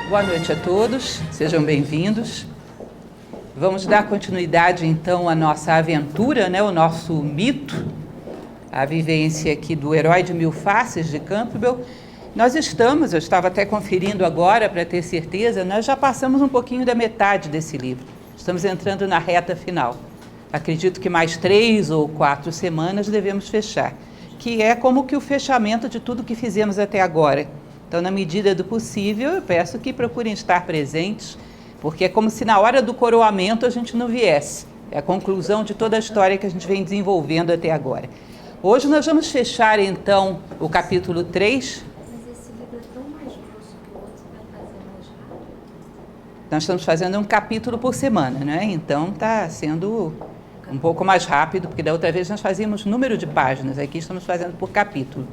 Boa noite a todos, sejam bem-vindos. Vamos dar continuidade então à nossa aventura, o nosso mito, a vivência aqui do Herói de Mil Faces de Campbell. Eu estava até conferindo agora para ter certeza, nós já passamos um pouquinho da metade desse livro. Estamos entrando na reta final. Acredito que mais 3 ou 4 semanas devemos fechar, que é como que o fechamento de tudo que fizemos até agora. Então, na medida do possível, eu peço que procurem estar presentes, porque é como se na hora do coroamento a gente não viesse. É a conclusão de toda a história que a gente vem desenvolvendo até agora. Hoje nós vamos fechar, então, o capítulo 3. Mas esse livro é tão mais grosso que o outro, vai fazer mais rápido? Nós estamos fazendo um capítulo por semana, né? Então, está sendo um pouco mais rápido, porque da outra vez nós fazíamos número de páginas, aqui estamos fazendo por capítulo.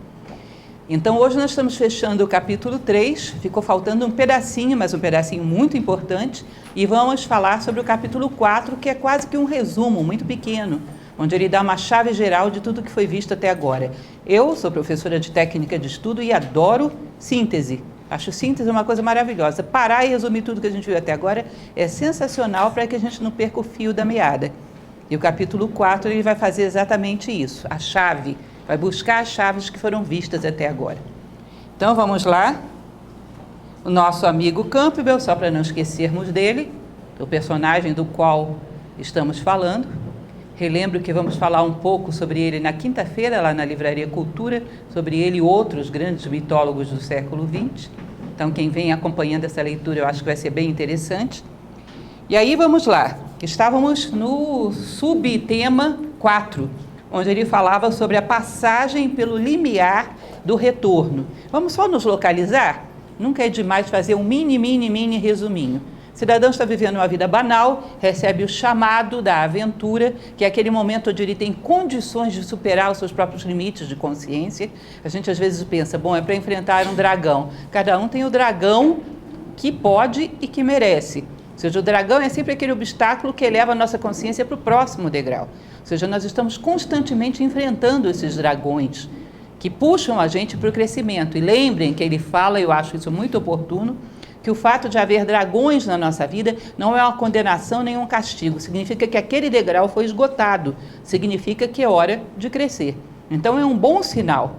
Então, hoje nós estamos fechando o capítulo 3, ficou faltando um pedacinho, mas um pedacinho muito importante, e vamos falar sobre o capítulo 4, que é quase que um resumo muito pequeno, onde ele dá uma chave geral de tudo que foi visto até agora. Eu sou professora de técnica de estudo e adoro síntese. Acho síntese uma coisa maravilhosa. Parar e resumir tudo que a gente viu até agora é sensacional para que a gente não perca o fio da meada. E o capítulo 4 ele vai fazer exatamente isso, a chave. Vai buscar as chaves que foram vistas até agora. Então, vamos lá. O nosso amigo Campbell, só para não esquecermos dele, o personagem do qual estamos falando. Relembro que vamos falar um pouco sobre ele na quinta-feira, lá na Livraria Cultura, sobre ele e outros grandes mitólogos do século XX. Então, quem vem acompanhando essa leitura, eu acho que vai ser bem interessante. E aí, vamos lá. Estávamos no subtema 4, onde ele falava sobre a passagem pelo limiar do retorno. Vamos só nos localizar? Nunca é demais fazer um mini resuminho. O cidadão está vivendo uma vida banal, recebe o chamado da aventura, que é aquele momento onde ele tem condições de superar os seus próprios limites de consciência. A gente às vezes pensa, é para enfrentar um dragão. Cada um tem o dragão que pode e que merece. Ou seja, o dragão é sempre aquele obstáculo que eleva a nossa consciência para o próximo degrau. Ou seja, nós estamos constantemente enfrentando esses dragões que puxam a gente para o crescimento. E lembrem que ele fala, eu acho isso muito oportuno, que o fato de haver dragões na nossa vida não é uma condenação nem um castigo. Significa que aquele degrau foi esgotado. Significa que é hora de crescer. Então é um bom sinal.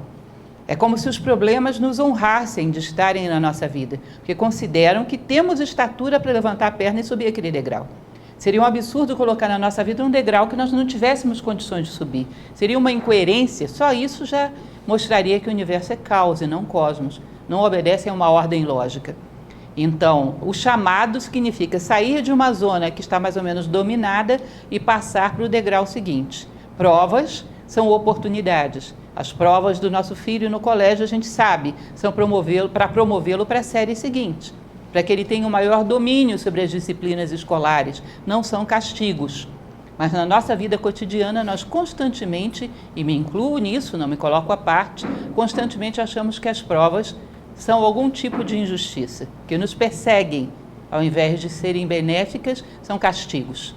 É como se os problemas nos honrassem de estarem na nossa vida, porque consideram que temos estatura para levantar a perna e subir aquele degrau. Seria um absurdo colocar na nossa vida um degrau que nós não tivéssemos condições de subir. Seria uma incoerência, só isso já mostraria que o universo é caos e não cosmos, não obedece a uma ordem lógica. Então, o chamado significa sair de uma zona que está mais ou menos dominada e passar para o degrau seguinte. Provas são oportunidades. As provas do nosso filho no colégio, a gente sabe, são para promovê-lo para a série seguinte, para que ele tenha um maior domínio sobre as disciplinas escolares. Não são castigos. Mas na nossa vida cotidiana, nós constantemente, e me incluo nisso, não me coloco à parte, constantemente achamos que as provas são algum tipo de injustiça, que nos perseguem, ao invés de serem benéficas, são castigos.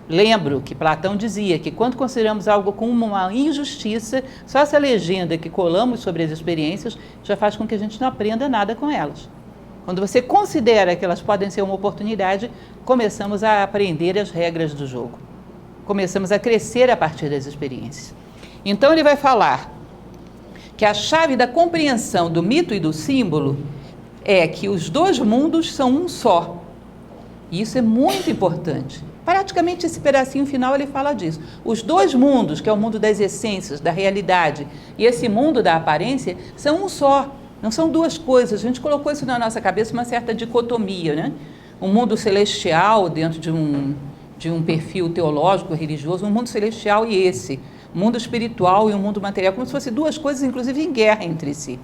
Lembro que Platão dizia que quando consideramos algo como uma injustiça, só essa legenda que colamos sobre as experiências já faz com que a gente não aprenda nada com elas. Quando você considera que elas podem ser uma oportunidade, começamos a aprender as regras do jogo. Começamos a crescer a partir das experiências. Então ele vai falar que a chave da compreensão do mito e do símbolo é que os dois mundos são um só. E isso é muito importante. Praticamente esse pedacinho final ele fala disso. Os dois mundos, que é o mundo das essências, da realidade, e esse mundo da aparência, são um só. Não são duas coisas. A gente colocou isso na nossa cabeça, uma certa dicotomia, né? Um mundo celestial dentro de um perfil teológico, religioso, um mundo celestial e esse. Um mundo espiritual e um mundo material, como se fossem duas coisas, inclusive, em guerra entre si.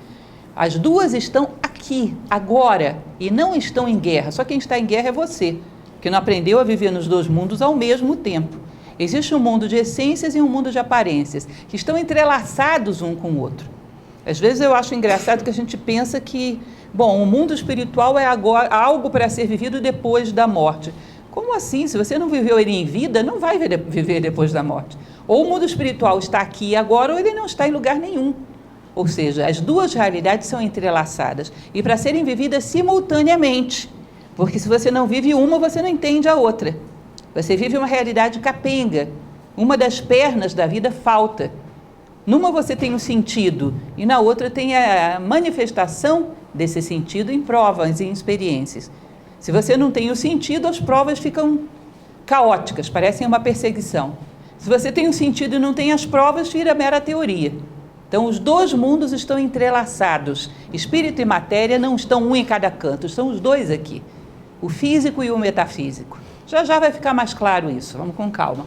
As duas estão aqui, agora, e não estão em guerra. Só quem está em guerra é você, que não aprendeu a viver nos dois mundos ao mesmo tempo. Existe um mundo de essências e um mundo de aparências, que estão entrelaçados um com o outro. Às vezes eu acho engraçado que a gente pensa que, o mundo espiritual é agora, algo para ser vivido depois da morte. Como assim? Se você não viveu ele em vida, não vai viver depois da morte. Ou o mundo espiritual está aqui agora, ou ele não está em lugar nenhum. Ou seja, as duas realidades são entrelaçadas e para serem vividas simultaneamente. Porque se você não vive uma, você não entende a outra. Você vive uma realidade capenga. Uma das pernas da vida falta. Numa você tem um sentido e na outra tem a manifestação desse sentido em provas e em experiências. Se você não tem o sentido, as provas ficam caóticas, parecem uma perseguição. Se você tem o sentido e não tem as provas, vira mera teoria. Então, os dois mundos estão entrelaçados. Espírito e matéria não estão um em cada canto, estão os dois aqui. O físico e o metafísico. Já já vai ficar mais claro isso, vamos com calma.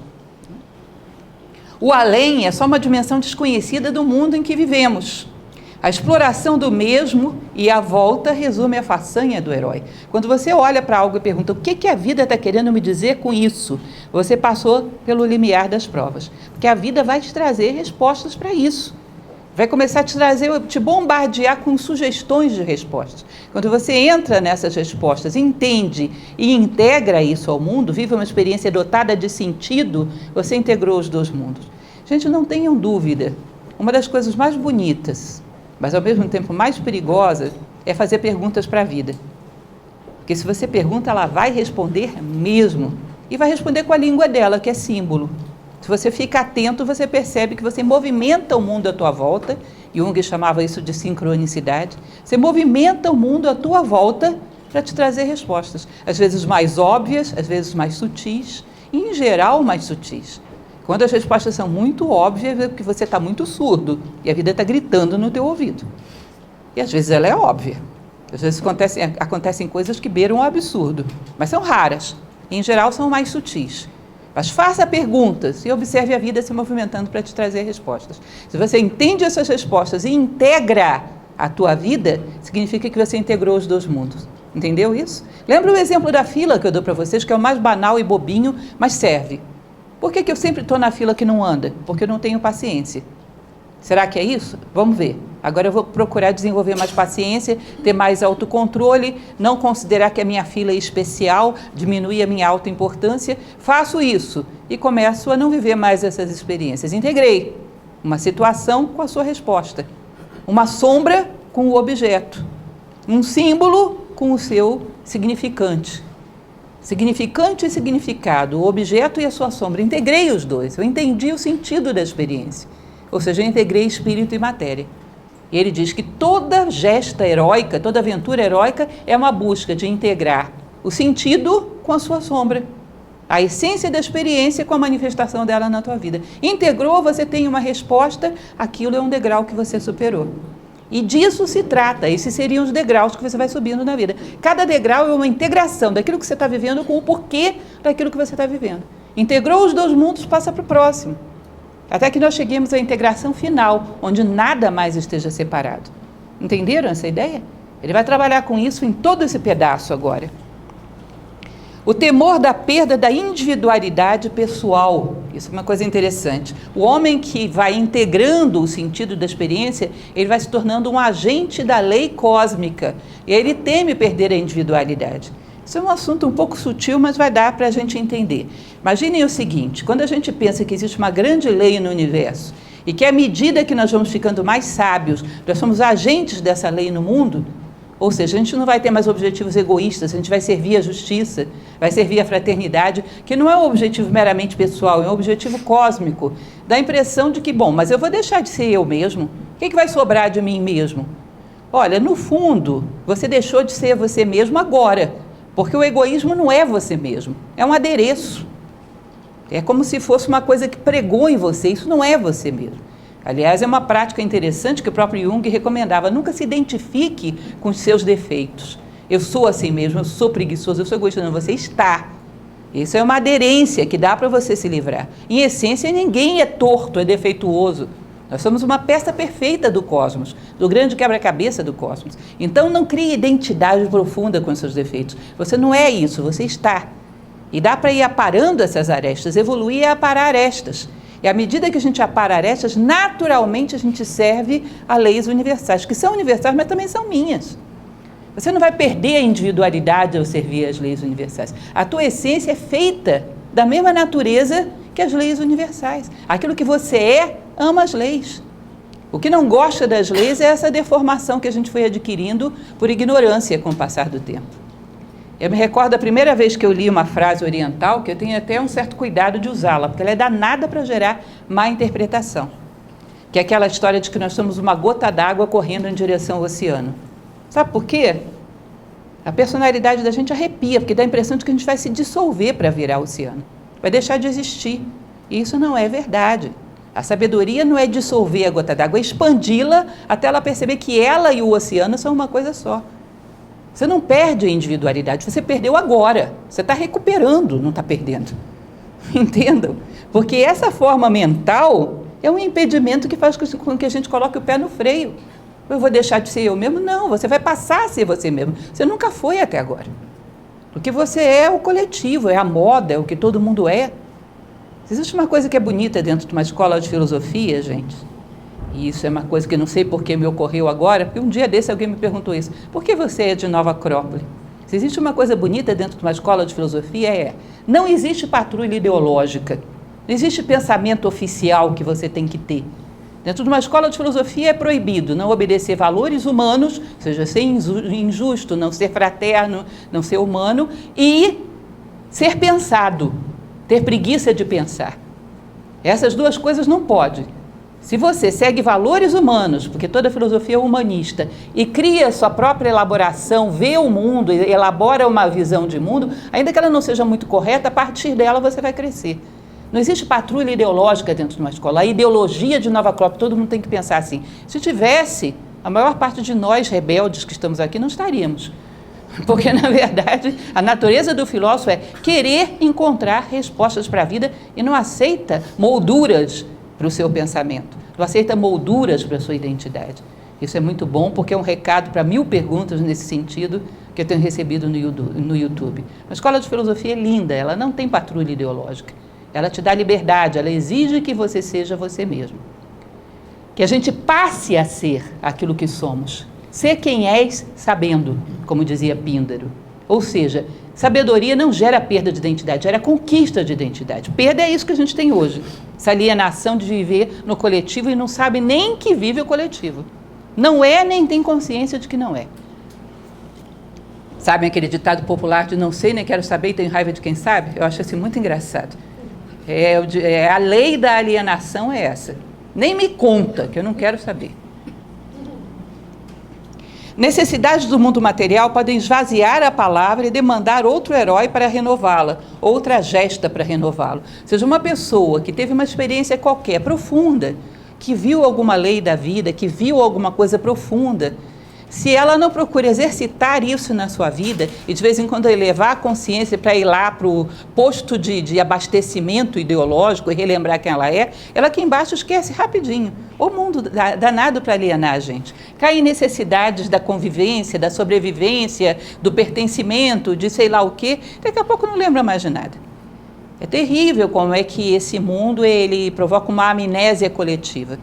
O além é só uma dimensão desconhecida do mundo em que vivemos. A exploração do mesmo e a volta resume a façanha do herói. Quando você olha para algo e pergunta o que a vida está querendo me dizer com isso, você passou pelo limiar das provas. Porque a vida vai te trazer respostas para isso. Vai começar a te bombardear com sugestões de respostas. Quando você entra nessas respostas, entende e integra isso ao mundo, vive uma experiência dotada de sentido, você integrou os dois mundos. Gente, não tenham dúvida, uma das coisas mais bonitas, mas ao mesmo tempo mais perigosas, é fazer perguntas para a vida. Porque se você pergunta, ela vai responder mesmo. E vai responder com a língua dela, que é símbolo. Se você fica atento, você percebe que você movimenta o mundo à tua volta. Jung chamava isso de sincronicidade. Você movimenta o mundo à tua volta para te trazer respostas. Às vezes mais óbvias, às vezes mais sutis, e em geral mais sutis. Quando as respostas são muito óbvias, é porque você está muito surdo e a vida está gritando no teu ouvido. E às vezes ela é óbvia. Às vezes acontecem coisas que beiram o absurdo, mas são raras. Em geral são mais sutis. Mas faça perguntas e observe a vida se movimentando para te trazer respostas. Se você entende essas respostas e integra a tua vida, significa que você integrou os dois mundos. Entendeu isso? Lembra o exemplo da fila que eu dou para vocês, que é o mais banal e bobinho, mas serve. Por que eu sempre estou na fila que não anda? Porque eu não tenho paciência. Será que é isso? Vamos ver. Agora eu vou procurar desenvolver mais paciência, ter mais autocontrole, não considerar que a minha fila é especial, diminuir a minha autoimportância. Faço isso e começo a não viver mais essas experiências. Integrei uma situação com a sua resposta. Uma sombra com o objeto. Um símbolo com o seu significante. Significante e significado, o objeto e a sua sombra. Integrei os dois. Eu entendi o sentido da experiência. Ou seja, eu integrei espírito e matéria. E ele diz que toda gesta heróica, toda aventura heróica é uma busca de integrar o sentido com a sua sombra. A essência da experiência com a manifestação dela na tua vida. Integrou, você tem uma resposta, aquilo é um degrau que você superou. E disso se trata, esses seriam os degraus que você vai subindo na vida. Cada degrau é uma integração daquilo que você está vivendo com o porquê daquilo que você está vivendo. Integrou os dois mundos, passa para o próximo. Até que nós cheguemos à integração final, onde nada mais esteja separado. Entenderam essa ideia? Ele vai trabalhar com isso em todo esse pedaço agora. O temor da perda da individualidade pessoal. Isso é uma coisa interessante. O homem que vai integrando o sentido da experiência, ele vai se tornando um agente da lei cósmica. E ele teme perder a individualidade. Isso é um assunto um pouco sutil, mas vai dar para a gente entender. Imaginem o seguinte, quando a gente pensa que existe uma grande lei no universo e que à medida que nós vamos ficando mais sábios, nós somos agentes dessa lei no mundo, ou seja, a gente não vai ter mais objetivos egoístas, a gente vai servir a justiça, vai servir a fraternidade, que não é um objetivo meramente pessoal, é um objetivo cósmico. Dá a impressão de que, bom, mas eu vou deixar de ser eu mesmo, o que vai sobrar de mim mesmo? Olha, no fundo, você deixou de ser você mesmo agora. Porque o egoísmo não é você mesmo, é um adereço. É como se fosse uma coisa que pregou em você, isso não é você mesmo. Aliás, é uma prática interessante que o próprio Jung recomendava, nunca se identifique com os seus defeitos. Eu sou assim mesmo, eu sou preguiçoso, eu sou egoísta, não, você está. Isso é uma aderência que dá para você se livrar. Em essência, ninguém é torto, é defeituoso. Nós somos uma peça perfeita do cosmos, do grande quebra-cabeça do cosmos. Então não crie identidade profunda com os seus defeitos. Você não é isso, você está. E dá para ir aparando essas arestas, evoluir é aparar arestas. E à medida que a gente apara arestas, naturalmente a gente serve a leis universais, que são universais, mas também são minhas. Você não vai perder a individualidade ao servir as leis universais. A tua essência é feita da mesma natureza que as leis universais. Aquilo que você é, ama as leis. O que não gosta das leis é essa deformação que a gente foi adquirindo por ignorância com o passar do tempo. Eu me recordo a primeira vez que eu li uma frase oriental, que eu tenho até um certo cuidado de usá-la, porque ela é danada para gerar má interpretação. Que é aquela história de que nós somos uma gota d'água correndo em direção ao oceano. Sabe por quê? A personalidade da gente arrepia, porque dá a impressão de que a gente vai se dissolver para virar oceano. Vai deixar de existir. E isso não é verdade. A sabedoria não é dissolver a gota d'água, é expandi-la até ela perceber que ela e o oceano são uma coisa só. Você não perde a individualidade, você perdeu agora. Você está recuperando, não está perdendo. Entendam? Porque essa forma mental é um impedimento que faz com que a gente coloque o pé no freio. Eu vou deixar de ser eu mesmo? Não, você vai passar a ser você mesmo. Você nunca foi até agora. O que você é o coletivo, é a moda, é o que todo mundo é. Existe uma coisa que é bonita dentro de uma escola de filosofia, gente. E isso é uma coisa que não sei por que me ocorreu agora, porque um dia desse alguém me perguntou isso. Por que você é de Nova Acrópole? Se existe uma coisa bonita dentro de uma escola de filosofia, não existe patrulha ideológica. Não existe pensamento oficial que você tem que ter. Dentro de uma escola de filosofia é proibido não obedecer valores humanos, ou seja, ser injusto, não ser fraterno, não ser humano, e ser pensado, ter preguiça de pensar. Essas duas coisas não pode. Se você segue valores humanos, porque toda filosofia é humanista, e cria sua própria elaboração, vê o mundo, elabora uma visão de mundo, ainda que ela não seja muito correta, a partir dela você vai crescer. Não existe patrulha ideológica dentro de uma escola. A ideologia de Nova Acrópole, todo mundo tem que pensar assim. Se tivesse, a maior parte de nós rebeldes que estamos aqui não estaríamos. Porque, na verdade, a natureza do filósofo é querer encontrar respostas para a vida e não aceita molduras para o seu pensamento. Não aceita molduras para a sua identidade. Isso é muito bom porque é um recado para 1000 perguntas nesse sentido que eu tenho recebido no YouTube. A escola de filosofia é linda, ela não tem patrulha ideológica. Ela te dá liberdade, ela exige que você seja você mesmo. Que a gente passe a ser aquilo que somos. Ser quem és sabendo, como dizia Píndaro. Ou seja, sabedoria não gera perda de identidade, gera conquista de identidade. Perda é isso que a gente tem hoje. Essa alienação de viver no coletivo e não sabe nem que vive o coletivo. Não é, nem tem consciência de que não é. Sabem aquele ditado popular de não sei, nem quero saber e tenho raiva de quem sabe? Eu acho assim muito engraçado. A lei da alienação é essa. Nem me conta, que eu não quero saber. Necessidades do mundo material podem esvaziar a palavra e demandar outro herói para renová-la, outra gesta para renová-lo. Ou seja, uma pessoa que teve uma experiência qualquer, profunda, que viu alguma lei da vida, que viu alguma coisa profunda, se ela não procura exercitar isso na sua vida e de vez em quando elevar a consciência para ir lá para o posto de abastecimento ideológico e relembrar quem ela aqui embaixo esquece rapidinho. O mundo danado para alienar a gente. Cai em necessidades da convivência, da sobrevivência, do pertencimento, de sei lá o quê, daqui a pouco não lembra mais de nada. É terrível como é que esse mundo ele provoca uma amnésia coletiva.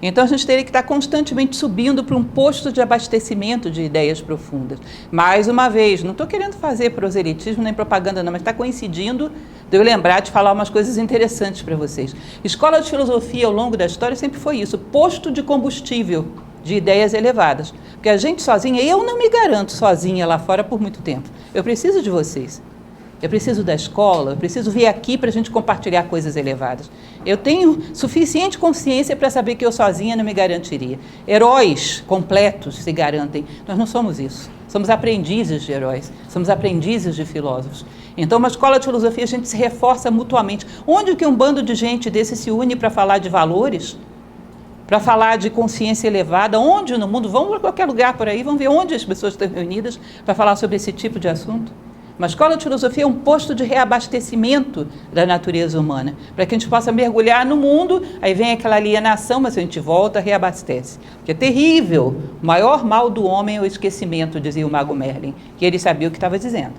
Então, a gente teria que estar constantemente subindo para um posto de abastecimento de ideias profundas. Mais uma vez, não estou querendo fazer proselitismo nem propaganda não, mas está coincidindo de eu lembrar de falar umas coisas interessantes para vocês. Escola de filosofia, ao longo da história, sempre foi isso, posto de combustível de ideias elevadas. Porque a gente sozinha, eu não me garanto sozinha lá fora por muito tempo. Eu preciso de vocês. Eu preciso da escola, eu preciso vir aqui para a gente compartilhar coisas elevadas. Eu tenho suficiente consciência para saber que eu sozinha não me garantiria. Heróis completos se garantem. Nós não somos isso. Somos aprendizes de heróis, somos aprendizes de filósofos. Então, uma escola de filosofia, a gente se reforça mutuamente. Onde que um bando de gente desse se une para falar de valores? Para falar de consciência elevada? Onde no mundo? Vamos para qualquer lugar por aí, vamos ver onde as pessoas estão reunidas para falar sobre esse tipo de assunto. Uma escola de filosofia é um posto de reabastecimento da natureza humana, para que a gente possa mergulhar no mundo, aí vem aquela alienação, mas a gente volta, reabastece. Porque é terrível, o maior mal do homem é o esquecimento, dizia o mago Merlin, que ele sabia o que estava dizendo.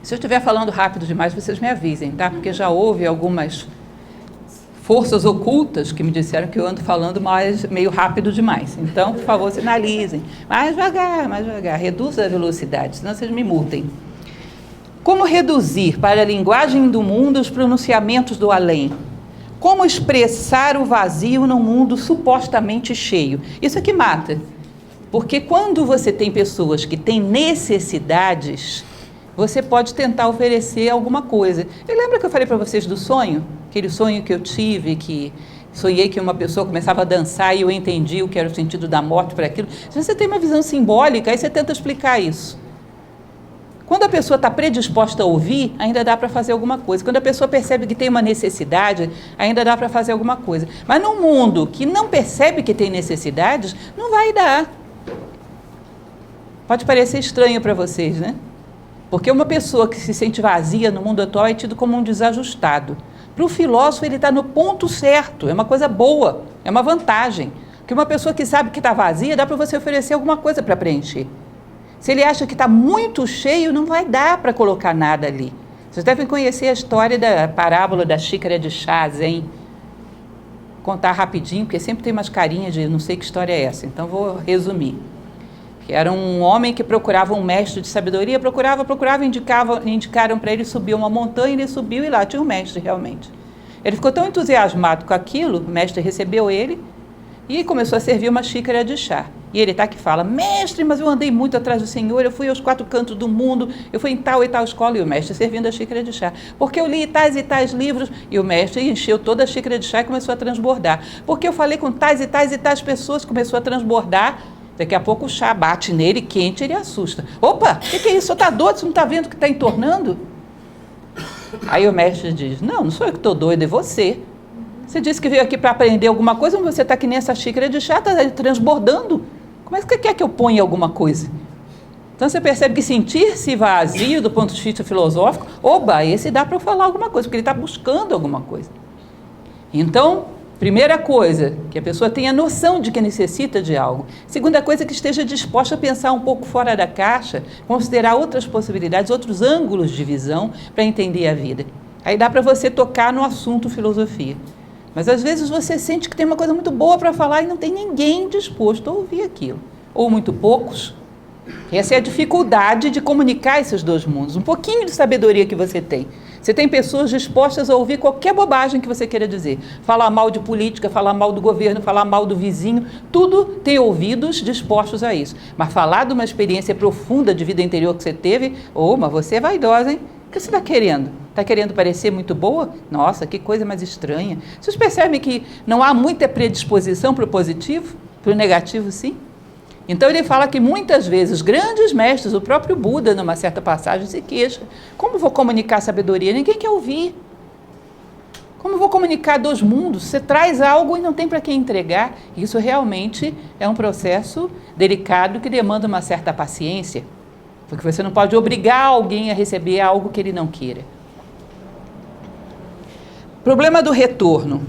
Se eu estiver falando rápido demais, vocês me avisem, tá? Porque já houve algumas forças ocultas que me disseram que eu ando falando meio rápido demais. Então, por favor, sinalizem. Mais devagar, reduza a velocidade, senão vocês me multem. Como reduzir para a linguagem do mundo os pronunciamentos do além? Como expressar o vazio num mundo supostamente cheio? Isso é que mata. Porque quando você tem pessoas que têm necessidades, você pode tentar oferecer alguma coisa. E lembra que eu falei para vocês do sonho? Aquele sonho que eu tive, que sonhei que uma pessoa começava a dançar e eu entendi o que era o sentido da morte para aquilo. Se você tem uma visão simbólica, aí você tenta explicar isso. Quando a pessoa está predisposta a ouvir, ainda dá para fazer alguma coisa. Quando a pessoa percebe que tem uma necessidade, ainda dá para fazer alguma coisa. Mas num mundo que não percebe que tem necessidades, não vai dar. Pode parecer estranho para vocês, né? Porque uma pessoa que se sente vazia no mundo atual é tido como um desajustado. Para o filósofo, ele está no ponto certo, é uma coisa boa, é uma vantagem. Porque uma pessoa que sabe que está vazia, dá para você oferecer alguma coisa para preencher. Se ele acha que está muito cheio, não vai dar para colocar nada ali. Vocês devem conhecer a história da parábola da xícara de chá zen. Vou contar rapidinho, porque sempre tem umas carinhas de não sei que história é essa, então vou resumir. Que era um homem que procurava um mestre de sabedoria, procurava, indicaram para ele subir uma montanha, ele subiu e lá tinha um mestre realmente. Ele ficou tão entusiasmado com aquilo, o mestre recebeu ele e começou a servir uma xícara de chá. E ele está que fala, mestre, mas eu andei muito atrás do Senhor, eu fui aos 4 cantos do mundo, eu fui em tal e tal escola, e o mestre servindo a xícara de chá. Porque eu li tais e tais livros, e o mestre encheu toda a xícara de chá e começou a transbordar. Porque eu falei com tais e tais pessoas, começou a transbordar. Daqui a pouco o chá bate nele, quente, ele assusta. Opa, o que é isso? Você está doido? Você não está vendo que está entornando? Aí o mestre diz, não sou eu que estou doido, é você. Você disse que veio aqui para aprender alguma coisa, mas você está aqui nessa xícara de chá, está transbordando. Como é que você quer que eu ponha alguma coisa? Então você percebe que sentir-se vazio do ponto de vista filosófico, oba, esse dá para eu falar alguma coisa, porque ele está buscando alguma coisa. Então, primeira coisa, que a pessoa tenha noção de que necessita de algo. Segunda coisa, que esteja disposta a pensar um pouco fora da caixa, considerar outras possibilidades, outros ângulos de visão para entender a vida. Aí dá para você tocar no assunto filosofia. Mas às vezes você sente que tem uma coisa muito boa para falar e não tem ninguém disposto a ouvir aquilo. Ou muito poucos. Essa é a dificuldade de comunicar esses dois mundos. Um pouquinho de sabedoria que você tem. Você tem pessoas dispostas a ouvir qualquer bobagem que você queira dizer. Falar mal de política, falar mal do governo, falar mal do vizinho, tudo tem ouvidos dispostos a isso. Mas falar de uma experiência profunda de vida interior que você teve, mas você é vaidosa, hein? O que você está querendo? Está querendo parecer muito boa? Nossa, que coisa mais estranha. Vocês percebem que não há muita predisposição para o positivo? Para o negativo, sim? Então ele fala que muitas vezes grandes mestres, o próprio Buda, numa certa passagem, se queixa. Como vou comunicar sabedoria? Ninguém quer ouvir. Como vou comunicar dos mundos? Você traz algo e não tem para quem entregar. Isso realmente é um processo delicado que demanda uma certa paciência. Porque você não pode obrigar alguém a receber algo que ele não queira. Problema do retorno.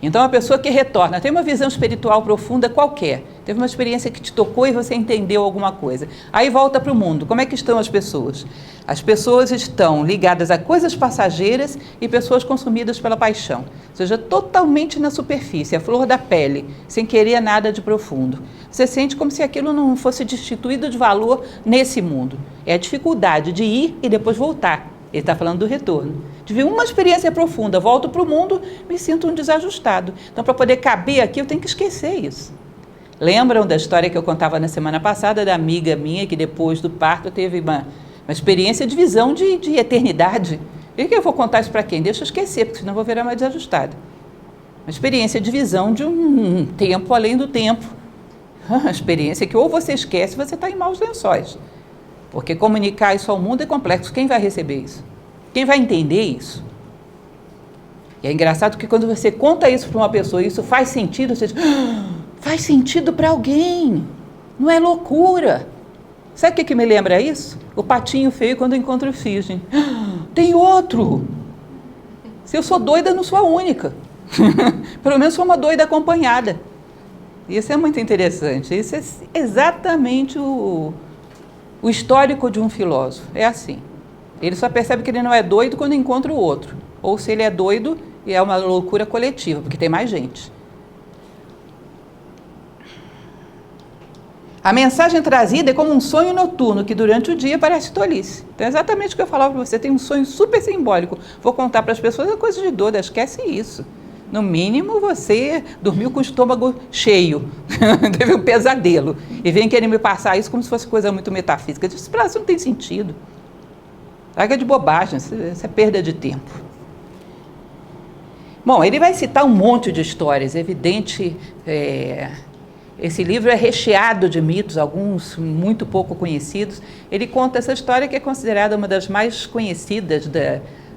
Então, a pessoa que retorna tem uma visão espiritual profunda qualquer, teve uma experiência que te tocou e você entendeu alguma coisa. Aí volta para o mundo. Como é que estão as pessoas? As pessoas estão ligadas a coisas passageiras e pessoas consumidas pela paixão. Ou seja, totalmente na superfície, a flor da pele, sem querer nada de profundo. Você sente como se aquilo não fosse destituído de valor nesse mundo. É a dificuldade de ir e depois voltar. Ele está falando do retorno. Tive uma experiência profunda, volto para o mundo, me sinto um desajustado. Então, para poder caber aqui, eu tenho que esquecer isso. Lembram da história que eu contava na semana passada, da amiga minha, que depois do parto teve uma experiência de visão de eternidade. E que eu vou contar isso para quem? Deixa eu esquecer, porque senão eu vou virar mais desajustada. Uma experiência de visão de um tempo além do tempo. Uma experiência que ou você esquece ou você está em maus lençóis. Porque comunicar isso ao mundo é complexo. Quem vai receber isso? Quem vai entender isso? E é engraçado que quando você conta isso para uma pessoa, isso faz sentido, você diz, faz sentido para alguém. Não é loucura. Sabe o que me lembra isso? O patinho feio quando encontra o cisne. Tem outro. Se eu sou doida, não sou a única. Pelo menos sou uma doida acompanhada. Isso é muito interessante. Isso é exatamente o histórico de um filósofo. É assim. Ele só percebe que ele não é doido quando encontra o outro. Ou se ele é doido, e é uma loucura coletiva, porque tem mais gente. A mensagem trazida é como um sonho noturno, que durante o dia parece tolice. Então é exatamente o que eu falava para você, tem um sonho super simbólico. Vou contar para as pessoas, é coisa de doida, esquece isso. No mínimo, você dormiu com o estômago cheio, teve um pesadelo, e vem querer me passar isso como se fosse coisa muito metafísica. Eu disse, isso não tem sentido. Larga de bobagem, isso é perda de tempo. Bom, ele vai citar um monte de histórias, é evidente, esse livro é recheado de mitos, alguns muito pouco conhecidos. Ele conta essa história que é considerada uma das mais conhecidas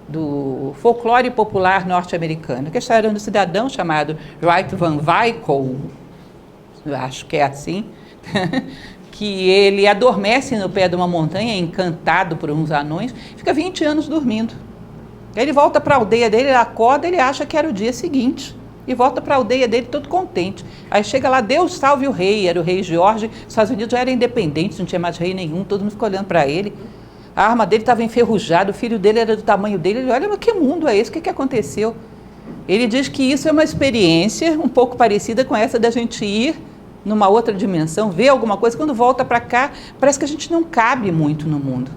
do folclore popular norte-americano, que é a história de um cidadão chamado Wright Van Winkle, acho que é assim, que ele adormece no pé de uma montanha, encantado por uns anões, fica 20 anos dormindo. Aí ele volta para a aldeia dele, ele acorda, ele acha que era o dia seguinte, e volta para a aldeia dele todo contente. Aí chega lá, Deus salve o rei, era o rei George, os Estados Unidos já eram independentes, não tinha mais rei nenhum, todo mundo ficou olhando para ele. A arma dele estava enferrujada, o filho dele era do tamanho dele. Ele olha, mas que mundo é esse? O que aconteceu? Ele diz que isso é uma experiência um pouco parecida com essa da gente ir numa outra dimensão, ver alguma coisa, quando volta para cá, parece que a gente não cabe muito no mundo.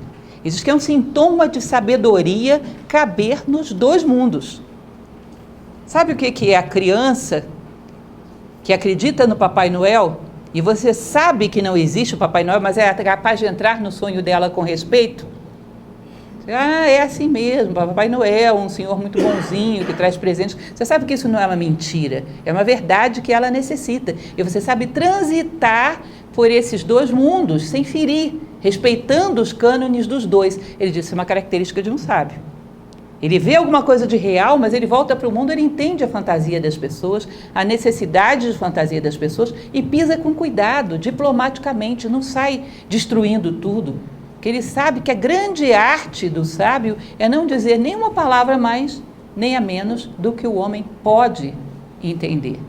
Ele diz que é um sintoma de sabedoria caber nos dois mundos. Sabe o que é a criança que acredita no Papai Noel? E você sabe que não existe o Papai Noel, mas é capaz de entrar no sonho dela com respeito? É assim mesmo, Papai Noel, um senhor muito bonzinho, que traz presentes. Você sabe que isso não é uma mentira, é uma verdade que ela necessita. E você sabe transitar por esses dois mundos, sem ferir, respeitando os cânones dos dois. Ele disse, é uma característica de um sábio. Ele vê alguma coisa de real, mas ele volta para o mundo, ele entende a fantasia das pessoas, a necessidade de fantasia das pessoas e pisa com cuidado, diplomaticamente, não sai destruindo tudo. Porque ele sabe que a grande arte do sábio é não dizer nem uma palavra mais, nem a menos do que o homem pode entender.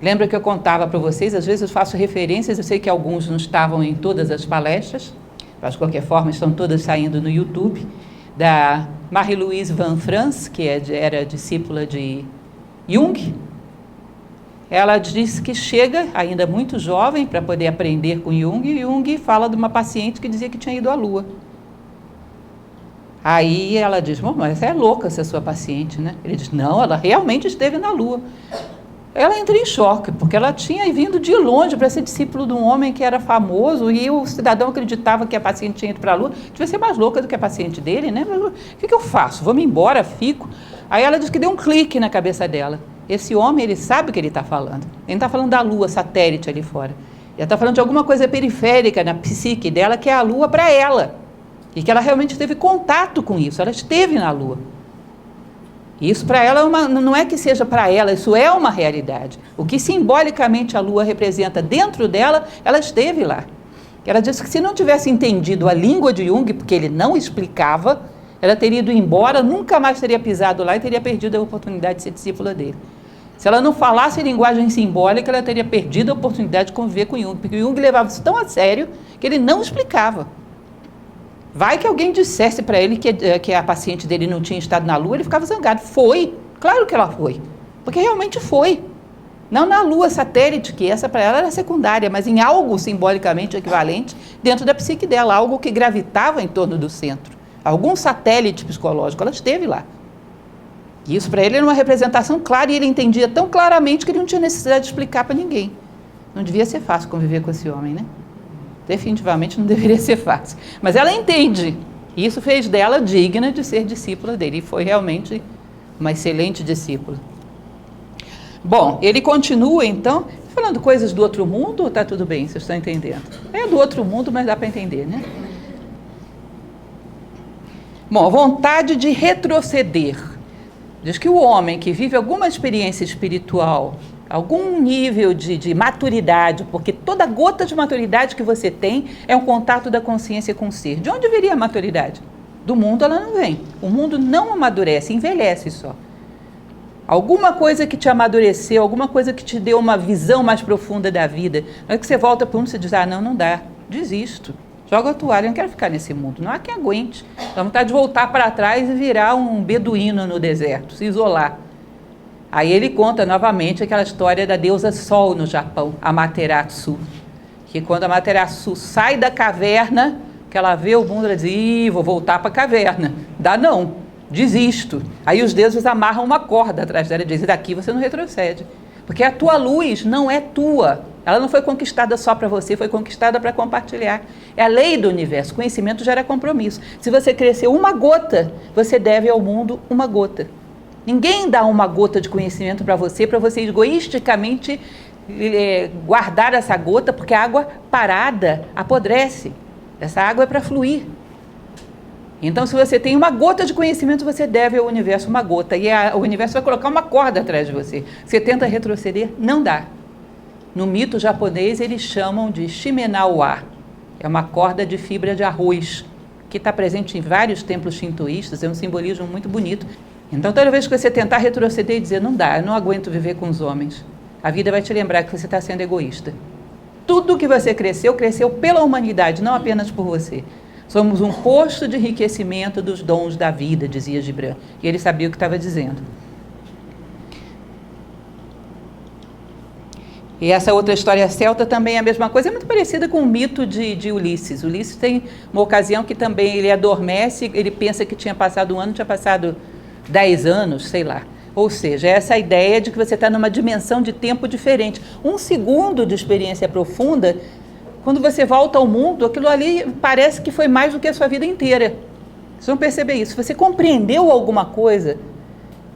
Lembra que eu contava para vocês, às vezes eu faço referências, eu sei que alguns não estavam em todas as palestras, mas de qualquer forma estão todas saindo no YouTube, da Marie-Louise Van France, que era discípula de Jung. Ela diz que chega, ainda muito jovem, para poder aprender com Jung, e Jung fala de uma paciente que dizia que tinha ido à Lua. Aí ela diz, mas essa é louca, essa sua paciente, né? Ele diz, não, ela realmente esteve na Lua. Ela entra em choque, porque ela tinha vindo de longe para ser discípulo de um homem que era famoso, e o cidadão acreditava que a paciente tinha ido para a Lua, devia ser mais louca do que a paciente dele, né? Mas, o que eu faço? Vou-me embora, fico. Aí ela diz que deu um clique na cabeça dela. Esse homem, ele sabe o que ele está falando. Ele não está falando da Lua, satélite ali fora. Ele está falando de alguma coisa periférica na psique dela, que é a Lua para ela. E que ela realmente teve contato com isso, ela esteve na Lua. Isso para ela não é que seja para ela, isso é uma realidade. O que simbolicamente a Lua representa dentro dela, ela esteve lá. Ela disse que se não tivesse entendido a língua de Jung, porque ele não explicava, ela teria ido embora, nunca mais teria pisado lá e teria perdido a oportunidade de ser discípula dele. Se ela não falasse linguagem simbólica, ela teria perdido a oportunidade de conviver com Jung, porque Jung levava isso tão a sério que ele não explicava. Vai que alguém dissesse para ele que a paciente dele não tinha estado na Lua, ele ficava zangado. Foi, claro que ela foi, porque realmente foi. Não na Lua satélite, que essa para ela era secundária, mas em algo simbolicamente equivalente dentro da psique dela, algo que gravitava em torno do centro. Algum satélite psicológico, ela esteve lá. E isso para ele era uma representação clara, e ele entendia tão claramente que ele não tinha necessidade de explicar para ninguém. Não devia ser fácil conviver com esse homem, né? Definitivamente não deveria ser fácil. Mas ela entende. E isso fez dela digna de ser discípula dele. E foi realmente uma excelente discípula. Bom, ele continua então, falando coisas do outro mundo, ou está tudo bem, vocês estão entendendo? É do outro mundo, mas dá para entender, né? Bom, a vontade de retroceder. Diz que o homem que vive alguma experiência espiritual, algum nível de maturidade, porque toda gota de maturidade que você tem é um contato da consciência com o ser. De onde viria a maturidade? Do mundo ela não vem. O mundo não amadurece, envelhece só. Alguma coisa que te amadureceu, alguma coisa que te deu uma visão mais profunda da vida. Na hora que você volta para o mundo, você diz, não dá, desisto. Joga a toalha, eu não quero ficar nesse mundo. Não há quem aguente. Dá vontade de voltar para trás e virar um beduíno no deserto, se isolar. Aí ele conta novamente aquela história da deusa Sol no Japão, Amaterasu. Que quando a Amaterasu sai da caverna, que ela vê o mundo, ela diz, vou voltar para a caverna. Dá não. desisto. Aí os deuses amarram uma corda atrás dela e dizem, daqui você não retrocede. Porque a tua luz não é tua. Ela não foi conquistada só para você, foi conquistada para compartilhar. É a lei do universo. Conhecimento gera compromisso. Se você cresceu uma gota, você deve ao mundo uma gota. Ninguém dá uma gota de conhecimento para você egoisticamente guardar essa gota, porque a água parada apodrece. Essa água é para fluir. Então, se você tem uma gota de conhecimento, você deve ao universo uma gota. E o universo vai colocar uma corda atrás de você. Você tenta retroceder, não dá. No mito japonês, eles chamam de shimenawa. É uma corda de fibra de arroz, que está presente em vários templos shintoístas. É um simbolismo muito bonito. Então, toda vez que você tentar retroceder e dizer, não dá, eu não aguento viver com os homens, a vida vai te lembrar que você está sendo egoísta. Tudo que você cresceu, cresceu pela humanidade, não apenas por você. Somos um posto de enriquecimento dos dons da vida, dizia Gibran. E ele sabia o que estava dizendo. E essa outra história celta também é a mesma coisa, é muito parecida com o mito de Ulisses. Ulisses tem uma ocasião que também ele adormece, ele pensa que tinha passado um ano, tinha passado 10 anos, sei lá. Ou seja, é essa ideia de que você está numa dimensão de tempo diferente. Um segundo de experiência profunda, quando você volta ao mundo, aquilo ali parece que foi mais do que a sua vida inteira. Vocês vão perceber isso. Você compreendeu alguma coisa,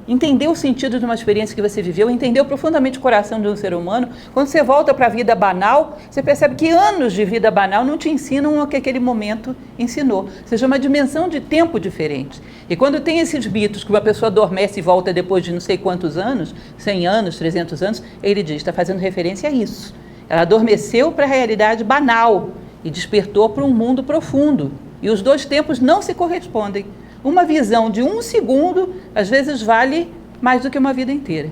entendeu o sentido de uma experiência que você viveu, entendeu profundamente o coração de um ser humano, quando você volta para a vida banal, você percebe que anos de vida banal não te ensinam o que aquele momento ensinou. Ou seja, uma dimensão de tempo diferente. E quando tem esses mitos que uma pessoa adormece e volta depois de não sei quantos anos, 100 anos, 300 anos, ele diz, está fazendo referência a isso. Ela adormeceu para a realidade banal e despertou para um mundo profundo. E os dois tempos não se correspondem. Uma visão de um segundo, às vezes, vale mais do que uma vida inteira.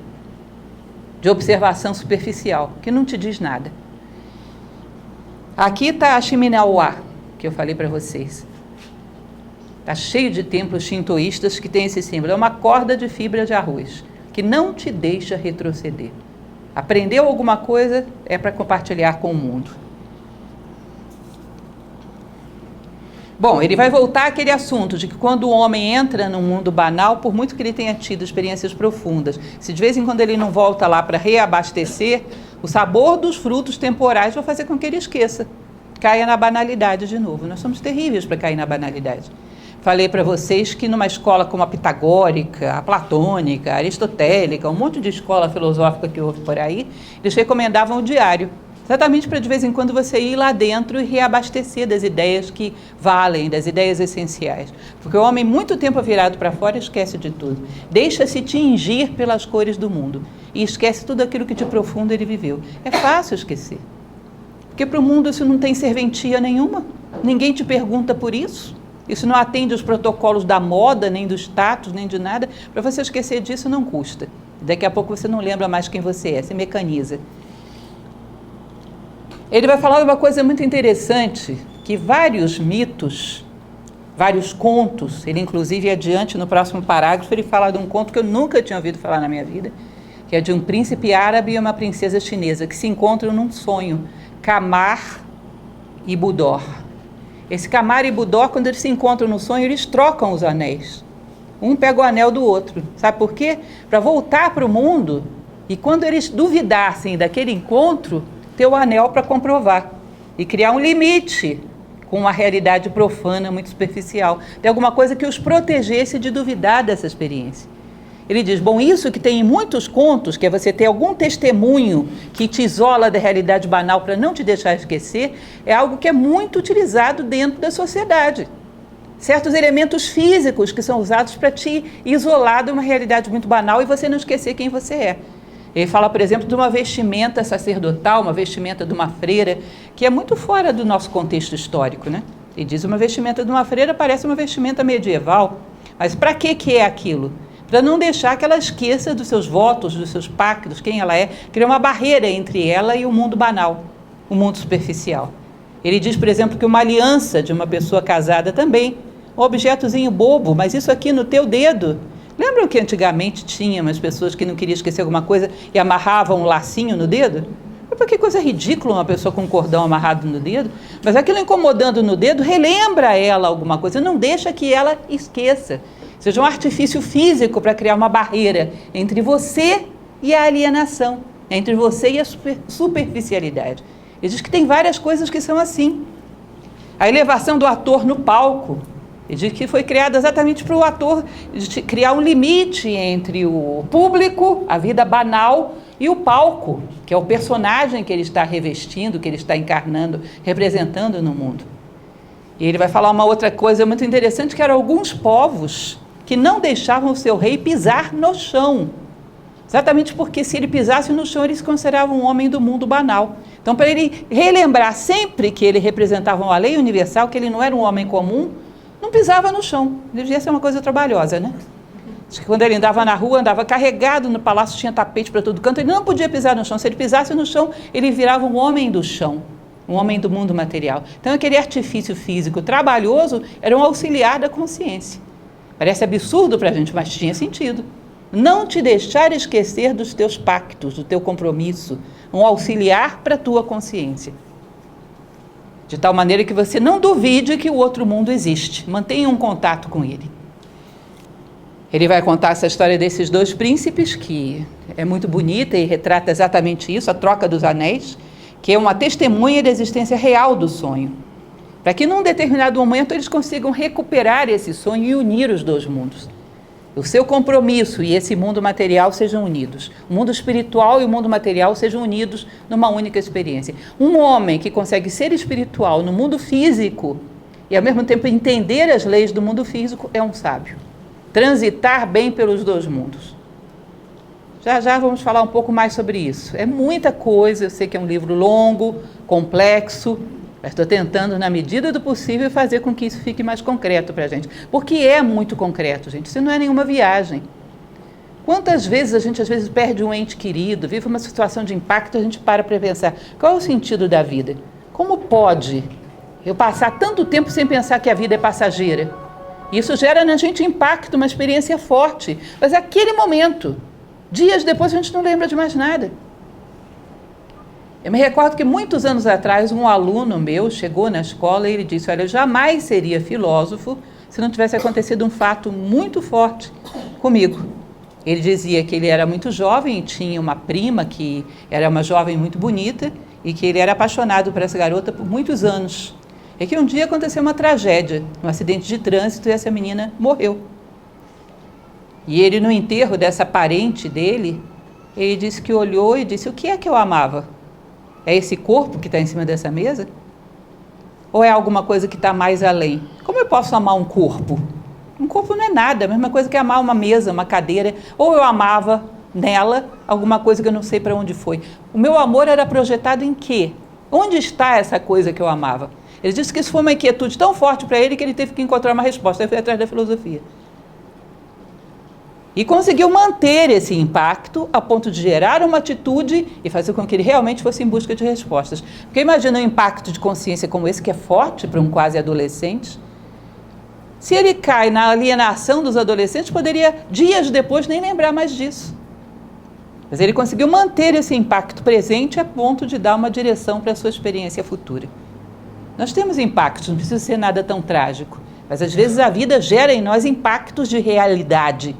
De observação superficial, que não te diz nada. Aqui está a Shimenawa, que eu falei para vocês. Está cheio de templos shintoístas que tem esse símbolo. É uma corda de fibra de arroz, que não te deixa retroceder. Aprendeu alguma coisa, é para compartilhar com o mundo. Bom, ele vai voltar àquele assunto de que quando o homem entra no mundo banal, por muito que ele tenha tido experiências profundas, se de vez em quando ele não volta lá para reabastecer, o sabor dos frutos temporais vai fazer com que ele esqueça, caia na banalidade de novo. Nós somos terríveis para cair na banalidade. Falei para vocês que numa escola como a pitagórica, a platônica, a aristotélica, um monte de escola filosófica que houve por aí, eles recomendavam o diário. Exatamente para de vez em quando você ir lá dentro e reabastecer das ideias que valem, das ideias essenciais. Porque o homem, muito tempo virado para fora, esquece de tudo. Deixa-se tingir pelas cores do mundo e esquece tudo aquilo que de profundo ele viveu. É fácil esquecer. Porque para o mundo isso não tem serventia nenhuma. Ninguém te pergunta por isso. Isso não atende os protocolos da moda, nem do status, nem de nada. Para você esquecer disso não custa. Daqui a pouco você não lembra mais quem você é, se mecaniza. Ele vai falar de uma coisa muito interessante, que vários mitos, vários contos, ele inclusive adiante no próximo parágrafo, ele fala de um conto que eu nunca tinha ouvido falar na minha vida, que é de um príncipe árabe e uma princesa chinesa, que se encontram num sonho, Kamar e Budor. Esse Kamar e Budor, quando eles se encontram no sonho, eles trocam os anéis. Um pega o anel do outro. Sabe por quê? Para voltar para o mundo, e quando eles duvidassem daquele encontro, ter o anel para comprovar e criar um limite com uma realidade profana muito superficial. Tem alguma coisa que os protegesse de duvidar dessa experiência. Ele diz, bom, isso que tem em muitos contos, que é você ter algum testemunho que te isola da realidade banal para não te deixar esquecer, é algo que é muito utilizado dentro da sociedade. Certos elementos físicos que são usados para te isolar de uma realidade muito banal e você não esquecer quem você é. Ele fala, por exemplo, de uma vestimenta sacerdotal, uma vestimenta de uma freira, que é muito fora do nosso contexto histórico, né? Ele diz, uma vestimenta de uma freira parece uma vestimenta medieval. Mas para que é aquilo? Para não deixar que ela esqueça dos seus votos, dos seus pactos, quem ela é, criar uma barreira entre ela e o mundo banal, o mundo superficial. Ele diz, por exemplo, que uma aliança de uma pessoa casada também, um objetozinho bobo, mas isso aqui no teu dedo. Lembram que antigamente tinha umas pessoas que não queriam esquecer alguma coisa e amarravam um lacinho no dedo? Que coisa ridícula uma pessoa com um cordão amarrado no dedo. Mas aquilo incomodando no dedo relembra ela alguma coisa, não deixa que ela esqueça. seja um artifício físico para criar uma barreira entre você e a alienação, entre você e a superficialidade. Ele diz que tem várias coisas que são assim. A elevação do ator no palco, ele diz que foi criada exatamente para o ator criar um limite entre o público, a vida banal, e o palco, que é o personagem que ele está revestindo, que ele está encarnando, representando no mundo. E ele vai falar uma outra coisa muito interessante, que eram alguns povos que não deixavam o seu rei pisar no chão. Exatamente porque se ele pisasse no chão, ele se considerava um homem do mundo banal. Então, para ele relembrar sempre que ele representava uma lei universal, que ele não era um homem comum, não pisava no chão. Devia ser uma coisa trabalhosa, né? Acho que quando ele andava na rua, andava carregado no palácio, tinha tapete para todo canto, ele não podia pisar no chão. Se ele pisasse no chão, ele virava um homem do chão, um homem do mundo material. Então, aquele artifício físico trabalhoso era um auxiliar da consciência. Parece absurdo para a gente, mas tinha sentido. Não te deixar esquecer dos teus pactos, do teu compromisso, um auxiliar para a tua consciência. De tal maneira que você não duvide que o outro mundo existe. Mantenha um contato com ele. Ele vai contar essa história desses dois príncipes, que é muito bonita e retrata exatamente isso, a troca dos anéis, que é uma testemunha da existência real do sonho. Para que num determinado momento eles consigam recuperar esse sonho e unir os dois mundos. O seu compromisso e esse mundo material sejam unidos. O mundo espiritual e o mundo material sejam unidos numa única experiência. Um homem que consegue ser espiritual no mundo físico e ao mesmo tempo entender as leis do mundo físico é um sábio. Transitar bem pelos dois mundos. Já vamos falar um pouco mais sobre isso. É muita coisa, eu sei que é um livro longo, complexo, mas estou tentando, na medida do possível, fazer com que isso fique mais concreto para a gente. Porque é muito concreto, gente. Isso não é nenhuma viagem. Quantas vezes a gente, às vezes, perde um ente querido, vive uma situação de impacto, a gente para pensar, qual é o sentido da vida? Como pode eu passar tanto tempo sem pensar que a vida é passageira? Isso gera na gente impacto, uma experiência forte. Mas aquele momento, dias depois, a gente não lembra de mais nada. Eu me recordo que muitos anos atrás, um aluno meu chegou na escola e ele disse, olha, eu jamais seria filósofo se não tivesse acontecido um fato muito forte comigo. Ele dizia que ele era muito jovem e tinha uma prima que era uma jovem muito bonita e que ele era apaixonado por essa garota por muitos anos. E que um dia aconteceu uma tragédia, um acidente de trânsito e essa menina morreu. E ele, no enterro dessa parente dele, ele disse que olhou e disse, o que é que eu amava? É esse corpo que está em cima dessa mesa? Ou é alguma coisa que está mais além? Como eu posso amar um corpo? Um corpo não é nada, a mesma coisa que amar uma mesa, uma cadeira. Ou eu amava nela alguma coisa que eu não sei para onde foi. O meu amor era projetado em quê? Onde está essa coisa que eu amava? Ele disse que isso foi uma inquietude tão forte para ele que ele teve que encontrar uma resposta. Aí foi atrás da filosofia. E conseguiu manter esse impacto a ponto de gerar uma atitude e fazer com que ele realmente fosse em busca de respostas. Porque imagina um impacto de consciência como esse, que é forte para um quase adolescente. Se ele cai na alienação dos adolescentes, poderia, dias depois, nem lembrar mais disso. Mas ele conseguiu manter esse impacto presente a ponto de dar uma direção para a sua experiência futura. Nós temos impactos, não precisa ser nada tão trágico, mas às vezes a vida gera em nós impactos de realidade.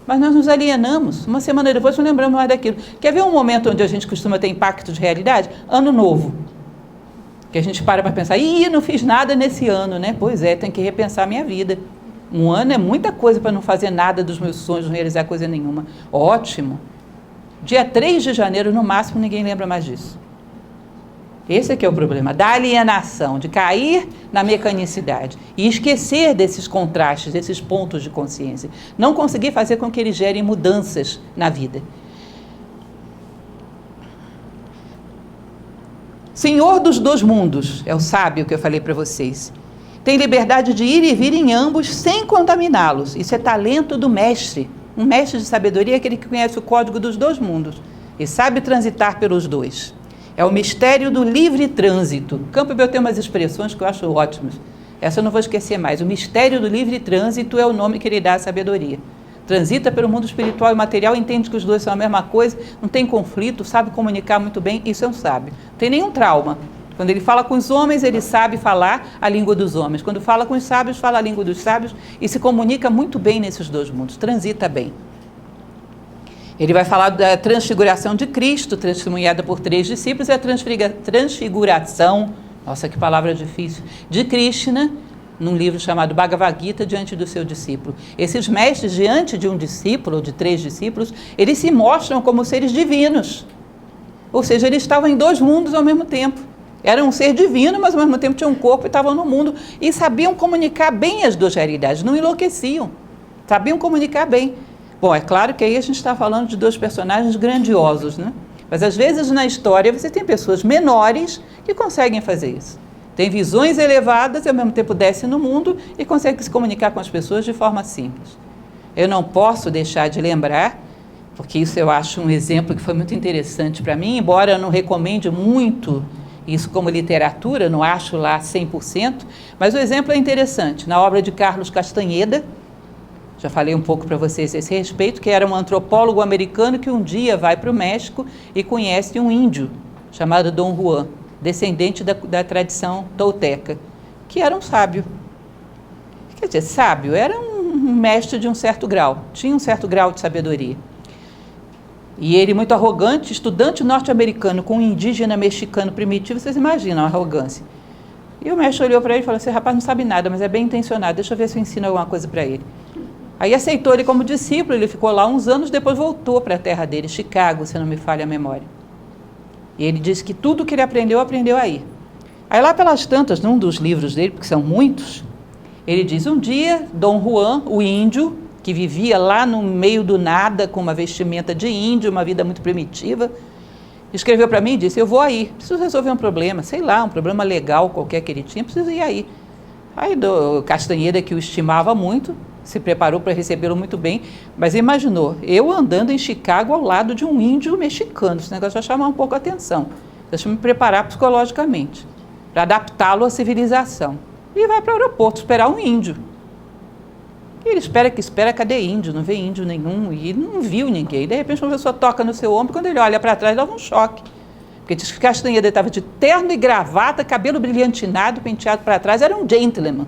Mas nós nos alienamos. Uma semana depois não lembramos mais daquilo. Quer ver um momento onde a gente costuma ter impacto de realidade? Ano novo. Que a gente para pensar, não fiz nada nesse ano, né? Pois é, tem que repensar a minha vida. Um ano é muita coisa para não fazer nada dos meus sonhos, não realizar coisa nenhuma. Ótimo. Dia 3 de janeiro, no máximo, ninguém lembra mais disso. Esse é que é o problema, da alienação, de cair na mecanicidade e esquecer desses contrastes, desses pontos de consciência. Não conseguir fazer com que eles gerem mudanças na vida. Senhor dos dois mundos, é o sábio que eu falei para vocês. Tem liberdade de ir e vir em ambos sem contaminá-los. Isso é talento do mestre. Um mestre de sabedoria é aquele que conhece o código dos dois mundos e sabe transitar pelos dois. É o mistério do livre trânsito. Campbell tem umas expressões que eu acho ótimas. Essa eu não vou esquecer mais. O mistério do livre trânsito é o nome que ele dá à sabedoria. Transita pelo mundo espiritual e material, entende que os dois são a mesma coisa, não tem conflito, sabe comunicar muito bem, isso é um sábio. Não tem nenhum trauma. Quando ele fala com os homens, ele sabe falar a língua dos homens. Quando fala com os sábios, fala a língua dos sábios e se comunica muito bem nesses dois mundos, transita bem. Ele vai falar da transfiguração de Cristo, testemunhada por 3 discípulos, e a transfiguração, nossa, que palavra difícil, de Krishna, num livro chamado Bhagavad Gita, diante do seu discípulo. Esses mestres, diante de um discípulo, ou de 3 discípulos, eles se mostram como seres divinos. Ou seja, eles estavam em 2 mundos ao mesmo tempo. Eram um ser divino, mas ao mesmo tempo tinham um corpo e estavam no mundo. E sabiam comunicar bem as 2 realidades, não enlouqueciam. Sabiam comunicar bem. Bom, é claro que aí a gente está falando de 2 personagens grandiosos, né? Mas às vezes na história você tem pessoas menores que conseguem fazer isso. Tem visões elevadas e ao mesmo tempo descem no mundo e conseguem se comunicar com as pessoas de forma simples. Eu não posso deixar de lembrar, porque isso eu acho um exemplo que foi muito interessante para mim, embora eu não recomende muito isso como literatura, não acho lá 100%, mas o exemplo é interessante. Na obra de Carlos Castanheda, já falei um pouco para vocês a esse respeito, que era um antropólogo americano que um dia vai para o México e conhece um índio chamado Dom Juan, descendente da tradição tolteca, que era um sábio. Quer dizer, sábio, era um mestre de um certo grau, tinha um certo grau de sabedoria. E ele, muito arrogante, estudante norte-americano com um indígena mexicano primitivo, vocês imaginam a arrogância. E o mestre olhou para ele e falou: esse rapaz não sabe nada, mas é bem intencionado, deixa eu ver se eu ensino alguma coisa para ele. Aí aceitou ele como discípulo, ele ficou lá uns anos, depois voltou para a terra dele, Chicago, se não me falha a memória. E ele disse que tudo que ele aprendeu, aprendeu aí. Aí lá pelas tantas, num dos livros dele, porque são muitos, ele diz: um dia, Dom Juan, o índio, que vivia lá no meio do nada, com uma vestimenta de índio, uma vida muito primitiva, escreveu para mim e disse: eu vou aí, preciso resolver um problema, sei lá, um problema legal qualquer que ele tinha, preciso ir aí. Aí o Castanheda, que o estimava muito, se preparou para recebê-lo muito bem, mas imaginou, eu andando em Chicago ao lado de um índio mexicano, esse negócio vai chamar um pouco a atenção, deixa eu me preparar psicologicamente, para adaptá-lo à civilização. E vai para o aeroporto esperar um índio. E ele espera, cadê índio? Não vê índio nenhum, e não viu ninguém. De repente uma pessoa toca no seu ombro, quando ele olha para trás, dava um choque. Porque diz que Castanheda estava de terno e gravata, cabelo brilhantinado, penteado para trás, era um gentleman.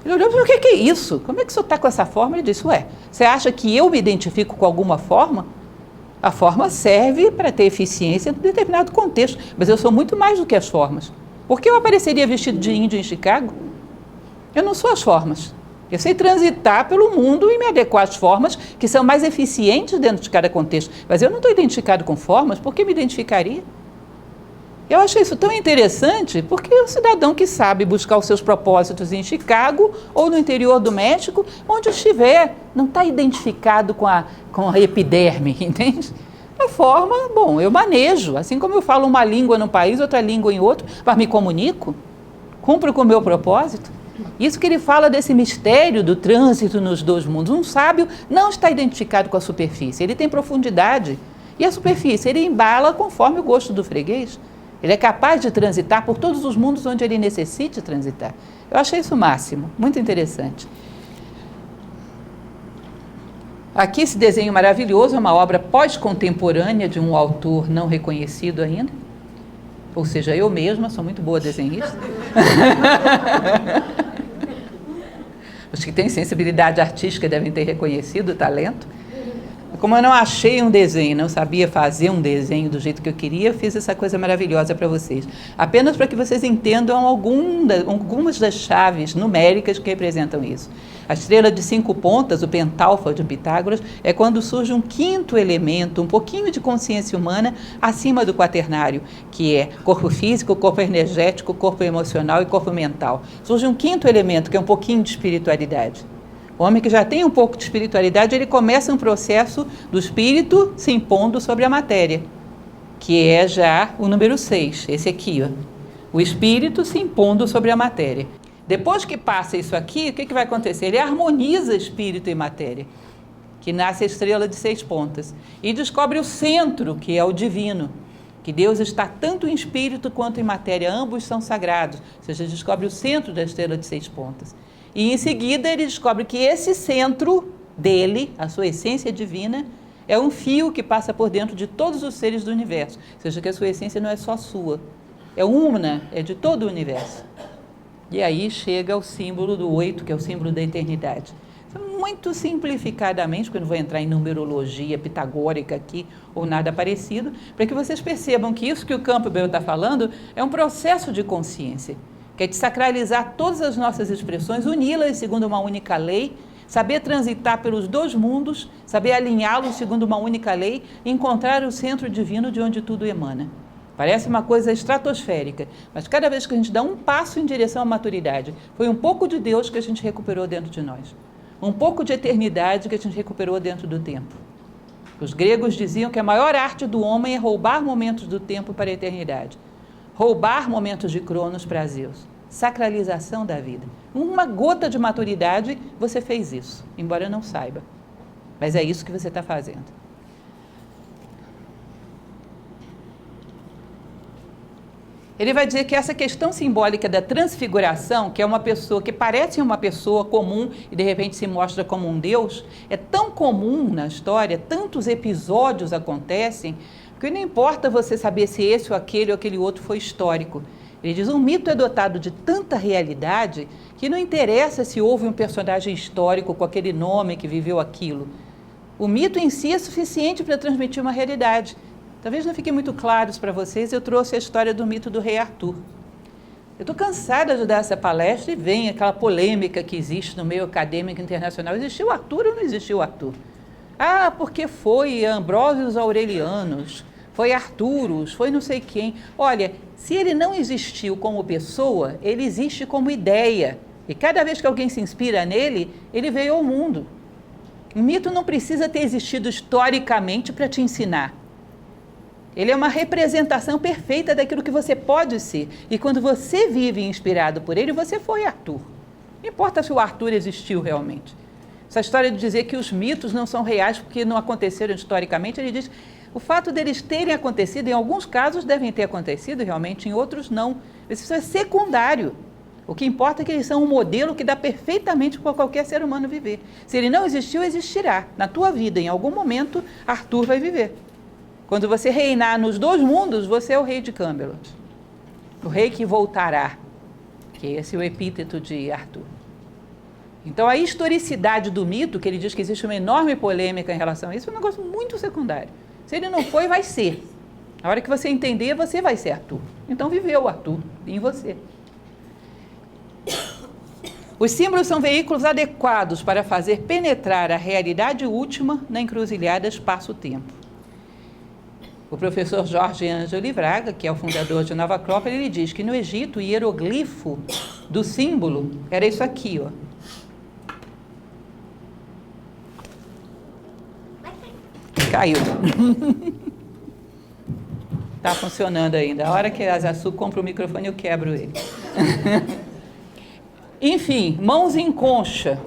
Ele olhou e falou: o que é isso? Como é que o senhor está com essa forma? Ele disse: ué, você acha que eu me identifico com alguma forma? A forma serve para ter eficiência em determinado contexto, mas eu sou muito mais do que as formas. Por que eu apareceria vestido de índio em Chicago? Eu não sou as formas. Eu sei transitar pelo mundo e me adequar às formas que são mais eficientes dentro de cada contexto. Mas eu não estou identificado com formas, por que me identificaria? Eu achei isso tão interessante, porque é um cidadão que sabe buscar os seus propósitos em Chicago ou no interior do México, onde estiver, não está identificado com a epiderme, entende? A forma, bom, eu manejo, assim como eu falo uma língua num país, outra língua em outro, mas me comunico, cumpro com o meu propósito. Isso que ele fala desse mistério do trânsito nos 2 mundos. Um sábio não está identificado com a superfície, ele tem profundidade. E a superfície ele embala conforme o gosto do freguês. Ele é capaz de transitar por todos os mundos onde ele necessite transitar. Eu achei isso o máximo, muito interessante. Aqui esse desenho maravilhoso é uma obra pós-contemporânea de um autor não reconhecido ainda. Ou seja, eu mesma sou muito boa desenhista. Os que têm sensibilidade artística devem ter reconhecido o talento. Como eu não achei um desenho, não sabia fazer um desenho do jeito que eu queria, eu fiz essa coisa maravilhosa para vocês. Apenas para que vocês entendam algumas das chaves numéricas que representam isso. A estrela de 5 pontas, o pentalfa de Pitágoras, é quando surge um 5º elemento, um pouquinho de consciência humana acima do quaternário, que é corpo físico, corpo energético, corpo emocional e corpo mental. Surge um 5º elemento, que é um pouquinho de espiritualidade. O homem que já tem um pouco de espiritualidade, ele começa um processo do espírito se impondo sobre a matéria, que é já o número 6, esse aqui, ó. O espírito se impondo sobre a matéria. Depois que passa isso aqui, o que vai acontecer? Ele harmoniza espírito e matéria, que nasce a estrela de 6 pontas, e descobre o centro, que é o divino, que Deus está tanto em espírito quanto em matéria, ambos são sagrados, ou seja, descobre o centro da estrela de 6 pontas. E em seguida ele descobre que esse centro dele, a sua essência divina, é um fio que passa por dentro de todos os seres do universo. Ou seja, que a sua essência não é só sua. é una, é de todo o universo. E aí chega ao símbolo do 8, que é o símbolo da eternidade. Muito simplificadamente, porque eu não vou entrar em numerologia pitagórica aqui ou nada parecido, para que vocês percebam que isso que o Campbell está falando é um processo de consciência, que é de sacralizar todas as nossas expressões, uni-las segundo uma única lei, saber transitar pelos dois mundos, saber alinhá-los segundo uma única lei e encontrar o centro divino de onde tudo emana. Parece uma coisa estratosférica, mas cada vez que a gente dá um passo em direção à maturidade, foi um pouco de Deus que a gente recuperou dentro de nós. Um pouco de eternidade que a gente recuperou dentro do tempo. Os gregos diziam que a maior arte do homem é roubar momentos do tempo para a eternidade. Roubar momentos de Cronos para Zeus. Sacralização da vida. Uma gota de maturidade, você fez isso, embora eu não saiba. Mas é isso que você está fazendo. Ele vai dizer que essa questão simbólica da transfiguração, que é uma pessoa que parece uma pessoa comum e de repente se mostra como um Deus, é tão comum na história, tantos episódios acontecem, que não importa você saber se esse ou aquele outro foi histórico. Ele diz, um mito é dotado de tanta realidade que não interessa se houve um personagem histórico com aquele nome que viveu aquilo. O mito em si é suficiente para transmitir uma realidade. Talvez não fique muito claro isso para vocês, eu trouxe a história do mito do rei Arthur. Eu estou cansada de dar essa palestra e vem aquela polêmica que existe no meio acadêmico internacional. Existiu Arthur ou não existiu Arthur? Ah, porque foi Ambrósios Aurelianos, foi Arturos, foi não sei quem. Olha, se ele não existiu como pessoa, ele existe como ideia. E cada vez que alguém se inspira nele, ele veio ao mundo. O mito não precisa ter existido historicamente para te ensinar. Ele é uma representação perfeita daquilo que você pode ser. E quando você vive inspirado por ele, você foi Arthur. Não importa se o Arthur existiu realmente. Essa história de dizer que os mitos não são reais porque não aconteceram historicamente, ele diz, o fato deles terem acontecido, em alguns casos devem ter acontecido realmente, em outros não. Isso é secundário. O que importa é que eles são um modelo que dá perfeitamente para qualquer ser humano viver. Se ele não existiu, existirá. Na tua vida, em algum momento, Arthur vai viver. Quando você reinar nos dois mundos, você é o rei de Camelot. O rei que voltará, que esse é o epíteto de Arthur. Então, a historicidade do mito, que ele diz que existe uma enorme polêmica em relação a isso, é um negócio muito secundário. Se ele não foi, vai ser. Na hora que você entender, você vai ser Arthur. Então, viveu Arthur em você. Os símbolos são veículos adequados para fazer penetrar a realidade última na encruzilhada espaço-tempo. O professor Jorge Ângelo Braga, que é o fundador de Nova Acrópole, ele diz que no Egito o hieroglifo do símbolo era isso aqui, ó. Caiu. Está funcionando ainda. A hora que a Zasu compra o microfone, eu quebro ele. Enfim, mãos em concha.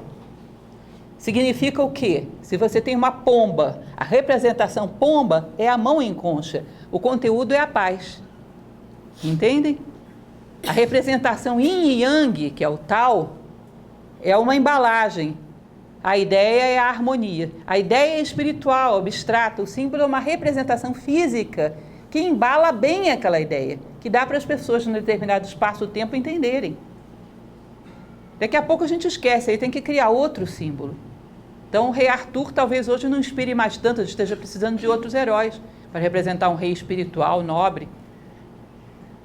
Significa o quê? Se você tem uma pomba, a representação pomba é a mão em concha. O conteúdo é a paz. Entendem? A representação yin e yang, que é o tal, é uma embalagem. A ideia é a harmonia. A ideia é espiritual, abstrata. O símbolo é uma representação física que embala bem aquela ideia, que dá para as pessoas, num determinado espaço-tempo, entenderem. Daqui a pouco a gente esquece, aí tem que criar outro símbolo. Então, o rei Arthur talvez hoje não inspire mais tanto, esteja precisando de outros heróis para representar um rei espiritual, nobre.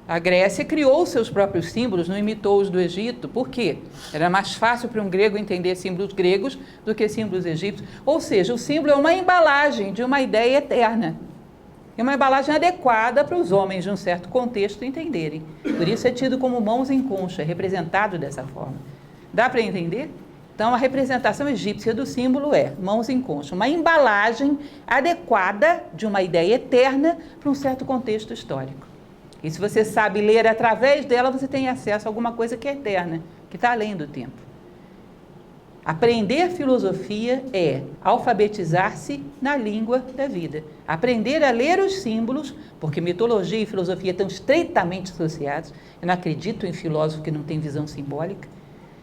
A Grécia criou seus próprios símbolos, não imitou os do Egito. Por quê? Era mais fácil para um grego entender símbolos gregos do que símbolos egípcios. Ou seja, o símbolo é uma embalagem de uma ideia eterna. É uma embalagem adequada para os homens de um certo contexto entenderem. Por isso é tido como mãos em concha, é representado dessa forma. Dá para entender? Então, a representação egípcia do símbolo é mãos em concha, uma embalagem adequada de uma ideia eterna para um certo contexto histórico. E se você sabe ler através dela, você tem acesso a alguma coisa que é eterna, que está além do tempo. Aprender filosofia é alfabetizar-se na língua da vida. Aprender a ler os símbolos, porque mitologia e filosofia estão estreitamente associados. Eu não acredito em filósofo que não tem visão simbólica.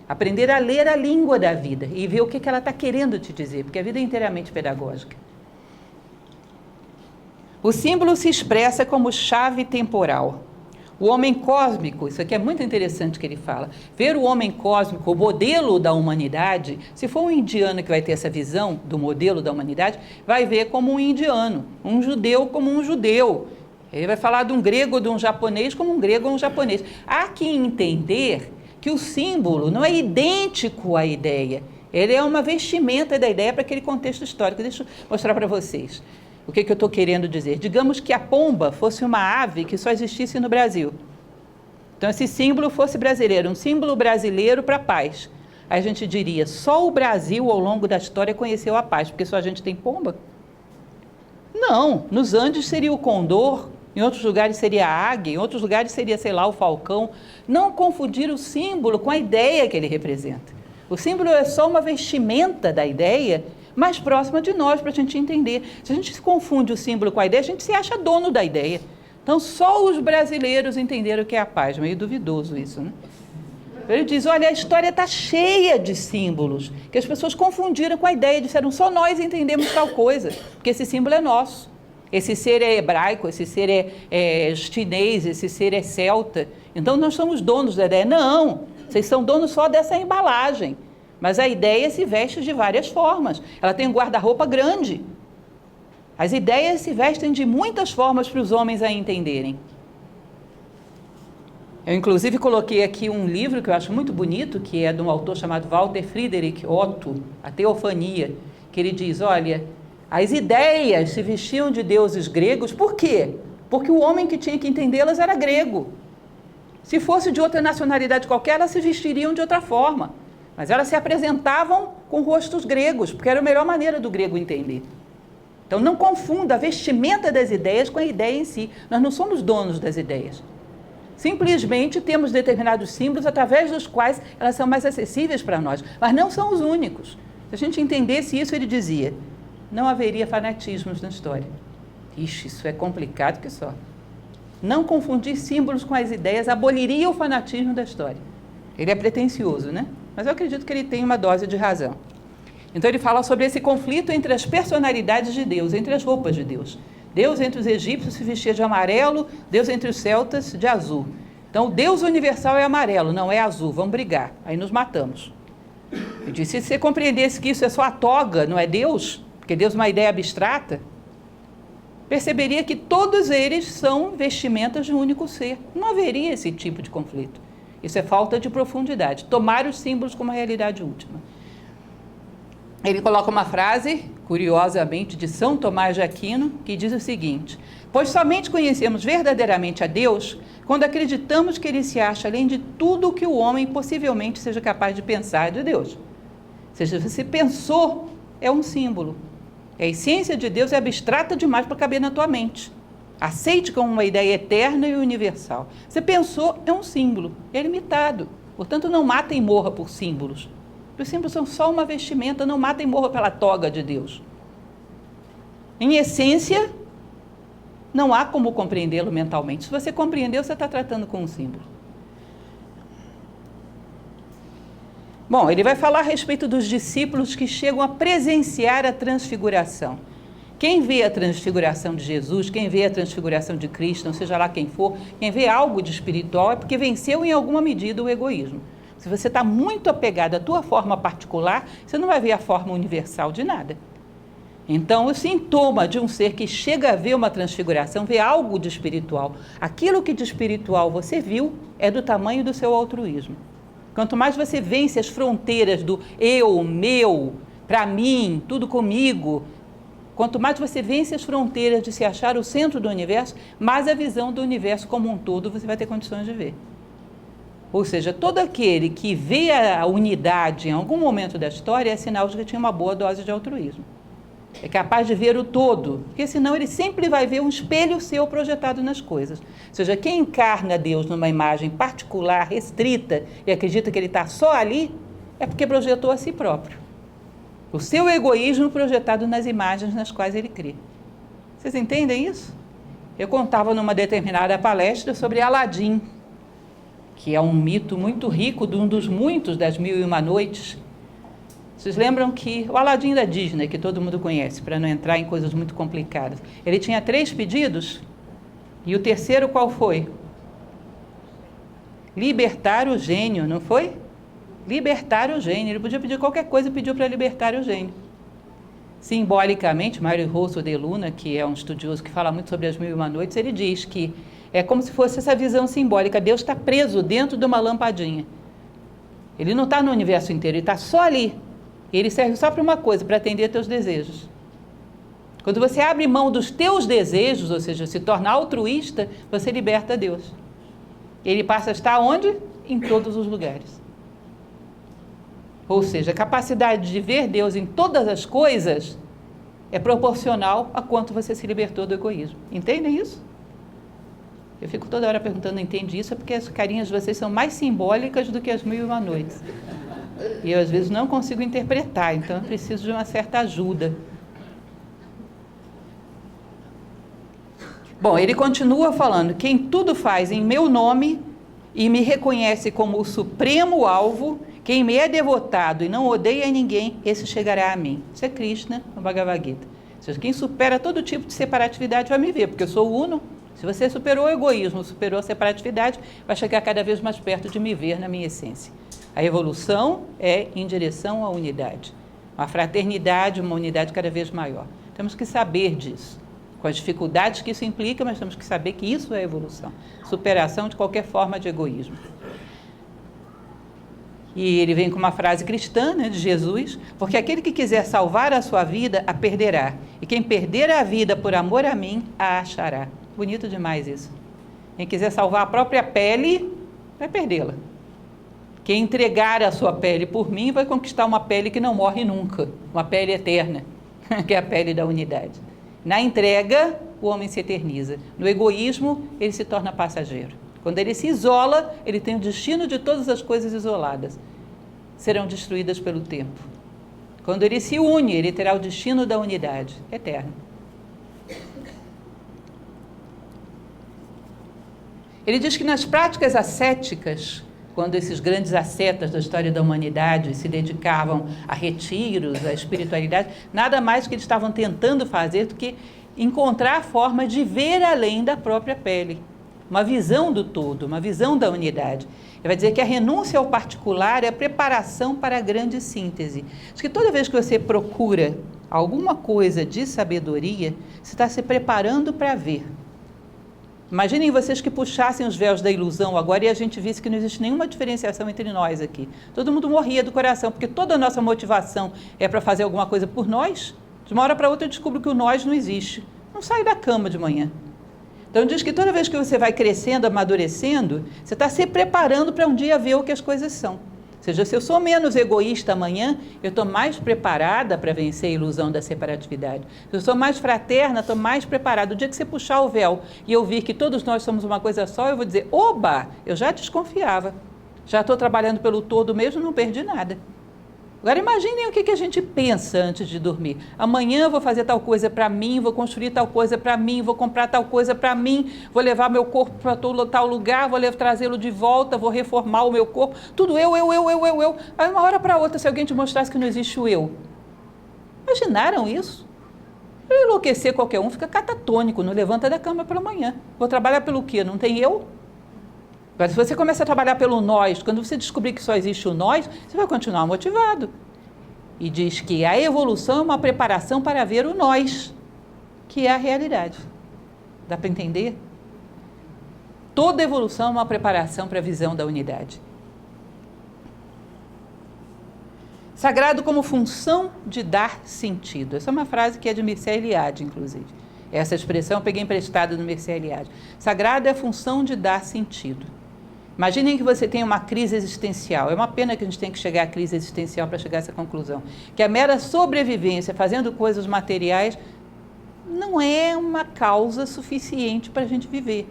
Aprender a ler a língua da vida e ver o que ela está querendo te dizer, porque a vida é inteiramente pedagógica. O símbolo se expressa como chave temporal. O homem cósmico, isso aqui é muito interessante que ele fala, ver o homem cósmico, o modelo da humanidade, se for um indiano que vai ter essa visão do modelo da humanidade, vai ver como um indiano, um judeu como um judeu. Ele vai falar de um grego ou de um japonês como um grego ou um japonês. Há que entender que o símbolo não é idêntico à ideia, ele é uma vestimenta da ideia para aquele contexto histórico. Deixa eu mostrar para vocês. O que eu estou querendo dizer? Digamos que a pomba fosse uma ave que só existisse no Brasil. Então, esse símbolo fosse brasileiro, um símbolo brasileiro para a paz. Aí a gente diria, só o Brasil, ao longo da história, conheceu a paz, porque só a gente tem pomba? Não, nos Andes seria o condor, em outros lugares seria a águia, em outros lugares seria, sei lá, o falcão. Não confundir o símbolo com a ideia que ele representa. O símbolo é só uma vestimenta da ideia mais próxima de nós, para a gente entender. Se a gente se confunde o símbolo com a ideia, a gente se acha dono da ideia. Então, só os brasileiros entenderam o que é a paz. Meio duvidoso isso, né? Ele diz, olha, a história está cheia de símbolos, que as pessoas confundiram com a ideia, disseram, só nós entendemos tal coisa, porque esse símbolo é nosso. Esse ser é hebraico, esse ser é chinês, esse ser é celta. Então, nós somos donos da ideia. Não, vocês são donos só dessa embalagem. Mas a ideia se veste de várias formas. Ela tem um guarda-roupa grande. As ideias se vestem de muitas formas para os homens a entenderem. Eu, inclusive, coloquei aqui um livro que eu acho muito bonito, que é de um autor chamado Walter Friedrich Otto, A Teofania, que ele diz, olha, as ideias se vestiam de deuses gregos, por quê? Porque o homem que tinha que entendê-las era grego. Se fosse de outra nacionalidade qualquer, elas se vestiriam de outra forma. Mas elas se apresentavam com rostos gregos, porque era a melhor maneira do grego entender. Então, não confunda a vestimenta das ideias com a ideia em si. Nós não somos donos das ideias. Simplesmente temos determinados símbolos através dos quais elas são mais acessíveis para nós, mas não são os únicos. Se a gente entendesse isso, ele dizia, não haveria fanatismos na história. Ixi, isso é complicado que só. Não confundir símbolos com as ideias aboliria o fanatismo da história. Ele é pretensioso, né? Mas eu acredito que ele tem uma dose de razão. Então ele fala sobre esse conflito entre as personalidades de Deus, entre as roupas de Deus. Deus entre os egípcios se vestia de amarelo, Deus entre os celtas de azul. Então o Deus universal é amarelo, não é azul, vamos brigar, aí nos matamos. Eu disse, se você compreendesse que isso é só a toga, não é Deus, porque Deus é uma ideia abstrata, perceberia que todos eles são vestimentas de um único ser. Não haveria esse tipo de conflito. Isso é falta de profundidade. Tomar os símbolos como a realidade última. Ele coloca uma frase, curiosamente, de São Tomás de Aquino, que diz o seguinte, pois somente conhecemos verdadeiramente a Deus quando acreditamos que Ele se acha além de tudo o que o homem possivelmente seja capaz de pensar de Deus. Ou seja, você pensou, é um símbolo. A essência de Deus é abstrata demais para caber na tua mente. Aceite como uma ideia eterna e universal. Você pensou, é um símbolo, é limitado. Portanto, não mata e morra por símbolos. Os símbolos são só uma vestimenta, não mata e morra pela toga de Deus. Em essência, não há como compreendê-lo mentalmente. Se você compreendeu, você está tratando com um símbolo. Bom, ele vai falar a respeito dos discípulos que chegam a presenciar a transfiguração. Quem vê a transfiguração de Jesus, quem vê a transfiguração de Cristo, não seja lá quem for, quem vê algo de espiritual é porque venceu em alguma medida o egoísmo. Se você está muito apegado à tua forma particular, você não vai ver a forma universal de nada. Então, o sintoma de um ser que chega a ver uma transfiguração, vê algo de espiritual. Aquilo que de espiritual você viu é do tamanho do seu altruísmo. Quanto mais você vence as fronteiras do eu, meu, para mim, tudo comigo, quanto mais você vence as fronteiras de se achar o centro do universo, mais a visão do universo como um todo você vai ter condições de ver. Ou seja, todo aquele que vê a unidade em algum momento da história é sinal de que tinha uma boa dose de altruísmo. É capaz de ver o todo, porque senão ele sempre vai ver um espelho seu projetado nas coisas. Ou seja, quem encarna Deus numa imagem particular, restrita, e acredita que ele está só ali, é porque projetou a si próprio. O seu egoísmo projetado nas imagens nas quais ele crê. Vocês entendem isso? Eu contava numa determinada palestra sobre Aladim, que é um mito muito rico, de um dos muitos das 1001 Noites. Vocês lembram que o Aladim da Disney, que todo mundo conhece, para não entrar em coisas muito complicadas, ele tinha 3 pedidos, e o terceiro qual foi? libertar o gênio, não foi? Libertar o gênio. Ele podia pedir qualquer coisa e pediu para libertar o gênio. Simbolicamente, Mário Rosso de Luna, que é um estudioso que fala muito sobre as 1001 Noites, ele diz que é como se fosse essa visão simbólica. Deus está preso dentro de uma lampadinha. Ele não está no universo inteiro, ele está só ali. Ele serve só para uma coisa, para atender teus desejos. Quando você abre mão dos teus desejos, ou seja, se torna altruísta, você liberta Deus. Ele passa a estar onde? Em todos os lugares. Ou seja, a capacidade de ver Deus em todas as coisas é proporcional a quanto você se libertou do egoísmo. Entendem isso? Eu fico toda hora perguntando, entende isso? É porque as carinhas de vocês são mais simbólicas do que as 1001 Noites. E eu, às vezes, não consigo interpretar, então eu preciso de uma certa ajuda. Bom, ele continua falando, quem tudo faz em meu nome e me reconhece como o supremo alvo, quem me é devotado e não odeia ninguém, esse chegará a mim. Isso é Krishna, no Bhagavad Gita. Ou seja, quem supera todo tipo de separatividade vai me ver, porque eu sou o uno. Se você superou o egoísmo, superou a separatividade, vai chegar cada vez mais perto de me ver na minha essência. A evolução é em direção à unidade. Uma fraternidade, uma unidade cada vez maior. Temos que saber disso. Com as dificuldades que isso implica, mas temos que saber que isso é evolução. Superação de qualquer forma de egoísmo. E ele vem com uma frase cristã, né, de Jesus, porque aquele que quiser salvar a sua vida, a perderá. E quem perder a vida por amor a mim, a achará. Bonito demais isso. Quem quiser salvar a própria pele, vai perdê-la. Quem entregar a sua pele por mim, vai conquistar uma pele que não morre nunca. Uma pele eterna, que é a pele da unidade. Na entrega, o homem se eterniza. No egoísmo, ele se torna passageiro. Quando ele se isola, ele tem o destino de todas as coisas isoladas. Serão destruídas pelo tempo. Quando ele se une, ele terá o destino da unidade eterna. Ele diz que nas práticas ascéticas, quando esses grandes ascetas da história da humanidade se dedicavam a retiros, à espiritualidade, nada mais que eles estavam tentando fazer do que encontrar a forma de ver além da própria pele. Uma visão do todo, uma visão da unidade. Ele vai dizer que a renúncia ao particular é a preparação para a grande síntese. Acho que toda vez que você procura alguma coisa de sabedoria, você está se preparando para ver. Imaginem vocês que puxassem os véus da ilusão agora e a gente visse que não existe nenhuma diferenciação entre nós aqui. Todo mundo morria do coração, porque toda a nossa motivação é para fazer alguma coisa por nós. De uma hora para outra eu descubro que o nós não existe. Não sai da cama de manhã. Então diz que toda vez que você vai crescendo, amadurecendo, você está se preparando para um dia ver o que as coisas são. Ou seja, se eu sou menos egoísta amanhã, eu estou mais preparada para vencer a ilusão da separatividade. Se eu sou mais fraterna, estou mais preparada. O dia que você puxar o véu e eu vir que todos nós somos uma coisa só, eu vou dizer, oba, eu já desconfiava. Já estou trabalhando pelo todo mesmo, não perdi nada. Agora imaginem o que a gente pensa antes de dormir. Amanhã eu vou fazer tal coisa para mim, vou construir tal coisa para mim, vou comprar tal coisa para mim, vou levar meu corpo para tal lugar, vou trazê-lo de volta, vou reformar o meu corpo. Tudo eu. Aí uma hora para outra, se alguém te mostrasse que não existe o eu. Imaginaram isso? Eu enlouquecer qualquer um, fica catatônico, não levanta da cama pela manhã. Vou trabalhar pelo quê? Não tem eu? Agora, se você começa a trabalhar pelo nós, quando você descobrir que só existe o nós, você vai continuar motivado. E diz que a evolução é uma preparação para ver o nós, que é a realidade. Dá para entender? Toda evolução é uma preparação para a visão da unidade. Sagrado como função de dar sentido. Essa é uma frase que é de Mircea Eliade, inclusive. Essa expressão eu peguei emprestada do Mircea Eliade. Sagrado é a função de dar sentido. Imaginem que você tem uma crise existencial. É uma pena que a gente tenha que chegar à crise existencial para chegar a essa conclusão. Que a mera sobrevivência, fazendo coisas materiais, não é uma causa suficiente para a gente viver.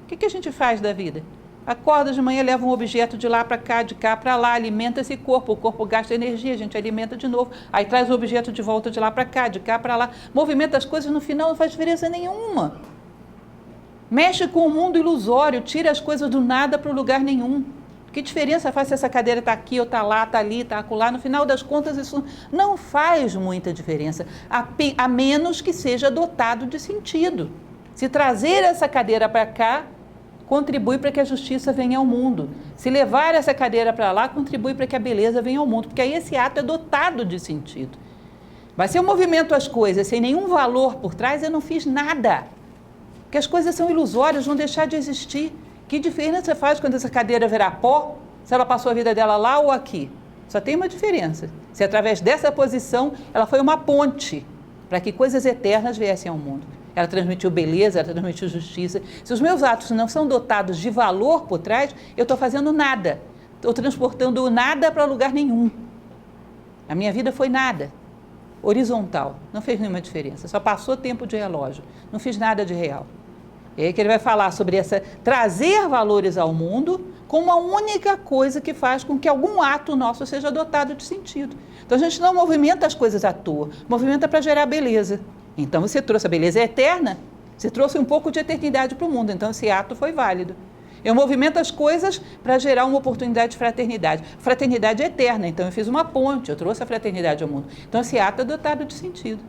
O que a gente faz da vida? Acorda de manhã, leva um objeto de lá para cá, de cá para lá, alimenta esse corpo. O corpo gasta energia, a gente alimenta de novo. Aí traz o objeto de volta de lá para cá, de cá para lá. Movimenta as coisas, no final não faz diferença nenhuma. Mexe com o mundo ilusório, tira as coisas do nada para o lugar nenhum. Que diferença faz se essa cadeira está aqui, ou está lá, está ali, está acolá? No final das contas, isso não faz muita diferença, a menos que seja dotado de sentido. Se trazer essa cadeira para cá, contribui para que a justiça venha ao mundo. Se levar essa cadeira para lá, contribui para que a beleza venha ao mundo, porque aí esse ato é dotado de sentido. Mas se eu movimento as coisas sem nenhum valor por trás, eu não fiz nada. Porque as coisas são ilusórias, vão deixar de existir. Que diferença faz quando essa cadeira virar pó, se ela passou a vida dela lá ou aqui? Só tem uma diferença. Se através dessa posição, ela foi uma ponte para que coisas eternas viessem ao mundo. Ela transmitiu beleza, ela transmitiu justiça. Se os meus atos não são dotados de valor por trás, eu estou fazendo nada. Estou transportando nada para lugar nenhum. A minha vida foi nada. Horizontal. Não fez nenhuma diferença. Só passou tempo de relógio. Não fiz nada de real. É aí que ele vai falar sobre essa trazer valores ao mundo como a única coisa que faz com que algum ato nosso seja dotado de sentido. Então a gente não movimenta as coisas à toa, movimenta para gerar beleza. Então você trouxe a beleza eterna, você trouxe um pouco de eternidade para o mundo, então esse ato foi válido. Eu movimento as coisas para gerar uma oportunidade de fraternidade. Fraternidade é eterna, então eu fiz uma ponte, eu trouxe a fraternidade ao mundo. Então esse ato é dotado de sentido.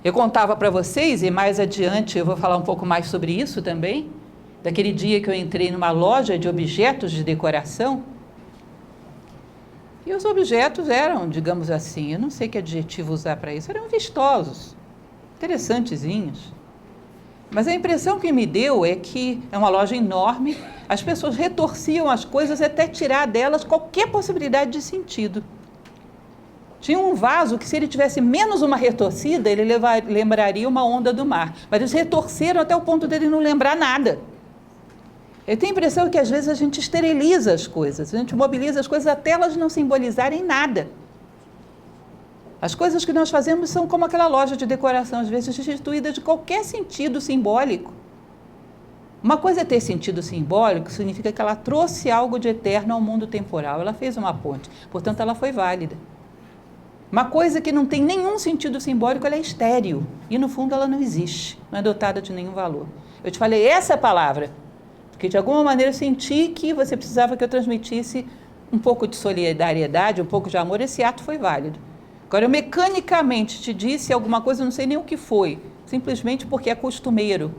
Eu contava para vocês, e mais adiante eu vou falar um pouco mais sobre isso também, daquele dia que eu entrei numa loja de objetos de decoração, e os objetos eram, digamos assim, eu não sei que adjetivo usar para isso, eram vistosos, interessantezinhos. Mas a impressão que me deu é que é uma loja enorme, as pessoas retorciam as coisas até tirar delas qualquer possibilidade de sentido. Tinha um vaso que, se ele tivesse menos uma retorcida, ele lembraria uma onda do mar. Mas eles retorceram até o ponto dele não lembrar nada. Eu tenho a impressão que, às vezes, a gente esteriliza as coisas, a gente mobiliza as coisas até elas não simbolizarem nada. As coisas que nós fazemos são como aquela loja de decoração, às vezes destituída de qualquer sentido simbólico. Uma coisa é ter sentido simbólico, significa que ela trouxe algo de eterno ao mundo temporal, ela fez uma ponte, portanto ela foi válida. Uma coisa que não tem nenhum sentido simbólico, ela é estéril, e no fundo ela não existe, não é dotada de nenhum valor. Eu te falei essa palavra, porque de alguma maneira eu senti que você precisava que eu transmitisse um pouco de solidariedade, um pouco de amor, esse ato foi válido. Agora, eu mecanicamente te disse alguma coisa, eu não sei nem o que foi, simplesmente porque é costumeiro.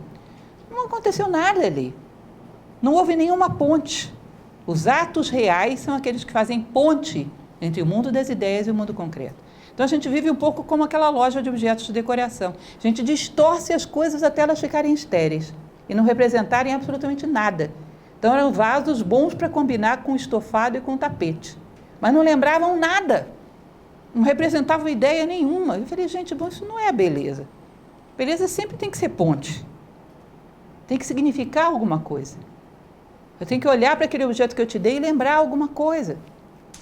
Não aconteceu nada ali. Não houve nenhuma ponte. Os atos reais são aqueles que fazem ponte entre o mundo das ideias e o mundo concreto. Então, a gente vive um pouco como aquela loja de objetos de decoração. A gente distorce as coisas até elas ficarem estéreis e não representarem absolutamente nada. Então, eram vasos bons para combinar com estofado e com tapete, mas não lembravam nada. Não representavam ideia nenhuma. Eu falei, gente, bom, isso não é beleza. Beleza sempre tem que ser ponte. Tem que significar alguma coisa. Eu tenho que olhar para aquele objeto que eu te dei e lembrar alguma coisa.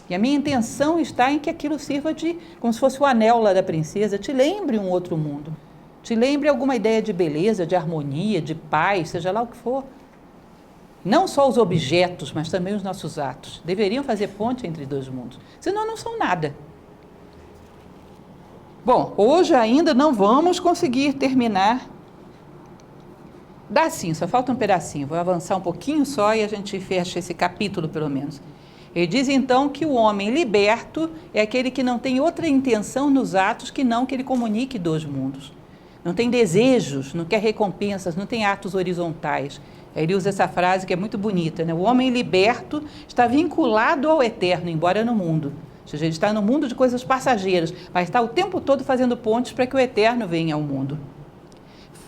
E a minha intenção está em que aquilo sirva de, como se fosse o anel lá da princesa, te lembre um outro mundo. Te lembre alguma ideia de beleza, de harmonia, de paz, seja lá o que for. Não só os objetos, mas também os nossos atos. Deveriam fazer ponte entre dois mundos. Senão não são nada. Bom, hoje ainda não vamos conseguir terminar. Dá sim, só falta um pedacinho. Vou avançar um pouquinho só e a gente fecha esse capítulo, pelo menos. Ele diz então que o homem liberto é aquele que não tem outra intenção nos atos que não que ele comunique dois mundos. Não tem desejos, não quer recompensas, não tem atos horizontais. Ele usa essa frase que é muito bonita, né? O homem liberto está vinculado ao eterno, embora no mundo. Ou seja, ele está no mundo de coisas passageiras, mas está o tempo todo fazendo pontes para que o eterno venha ao mundo.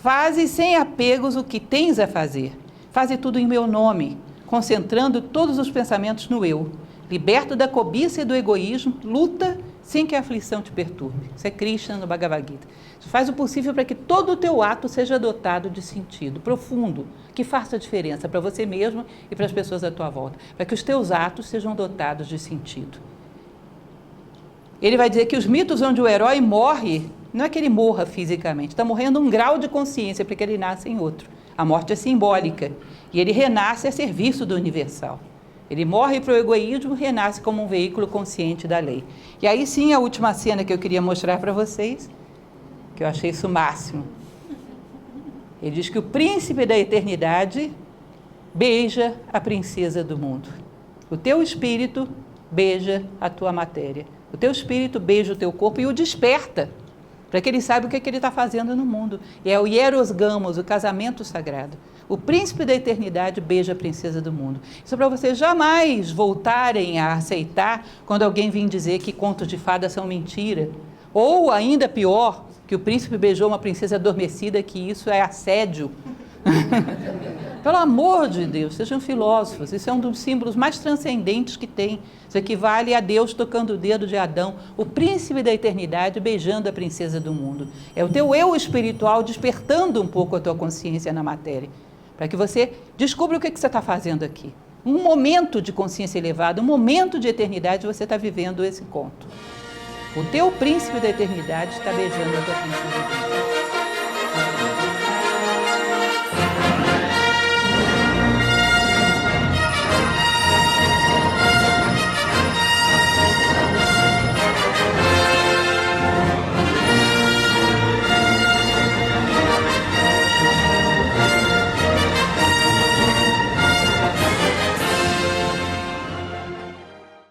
Faze sem apegos o que tens a fazer. Faze tudo em meu nome, concentrando todos os pensamentos no eu. Liberto da cobiça e do egoísmo, luta sem que a aflição te perturbe. Isso é Krishna no Bhagavad Gita. Faz o possível para que todo o teu ato seja dotado de sentido profundo, que faça a diferença para você mesmo e para as pessoas à tua volta, para que os teus atos sejam dotados de sentido. Ele vai dizer que os mitos onde o herói morre, não é que ele morra fisicamente, está morrendo um grau de consciência, porque ele nasce em outro. A morte é simbólica e ele renasce a serviço do universal. Ele morre para o egoísmo, renasce como um veículo consciente da lei. E aí sim, a última cena que eu queria mostrar para vocês, que eu achei isso o máximo. Ele diz que o príncipe da eternidade beija a princesa do mundo. O teu espírito beija a tua matéria. O teu espírito beija o teu corpo e o desperta. para que ele saiba o que ele está fazendo no mundo. E é o hieros gamos, o casamento sagrado. O príncipe da eternidade beija a princesa do mundo. Isso é para vocês jamais voltarem a aceitar quando alguém vir dizer que contos de fadas são mentira. Ou, ainda pior, que o príncipe beijou uma princesa adormecida, que isso é assédio. Pelo amor de Deus, sejam filósofos. Isso é um dos símbolos mais transcendentes que tem. Isso equivale a Deus tocando o dedo de Adão, o príncipe da eternidade beijando a princesa do mundo. É o teu eu espiritual despertando um pouco a tua consciência na matéria, para que você descubra o que você está fazendo aqui. Um momento de consciência elevada, um momento de eternidade, você está vivendo esse conto. O teu príncipe da eternidade está beijando a tua princesa do mundo.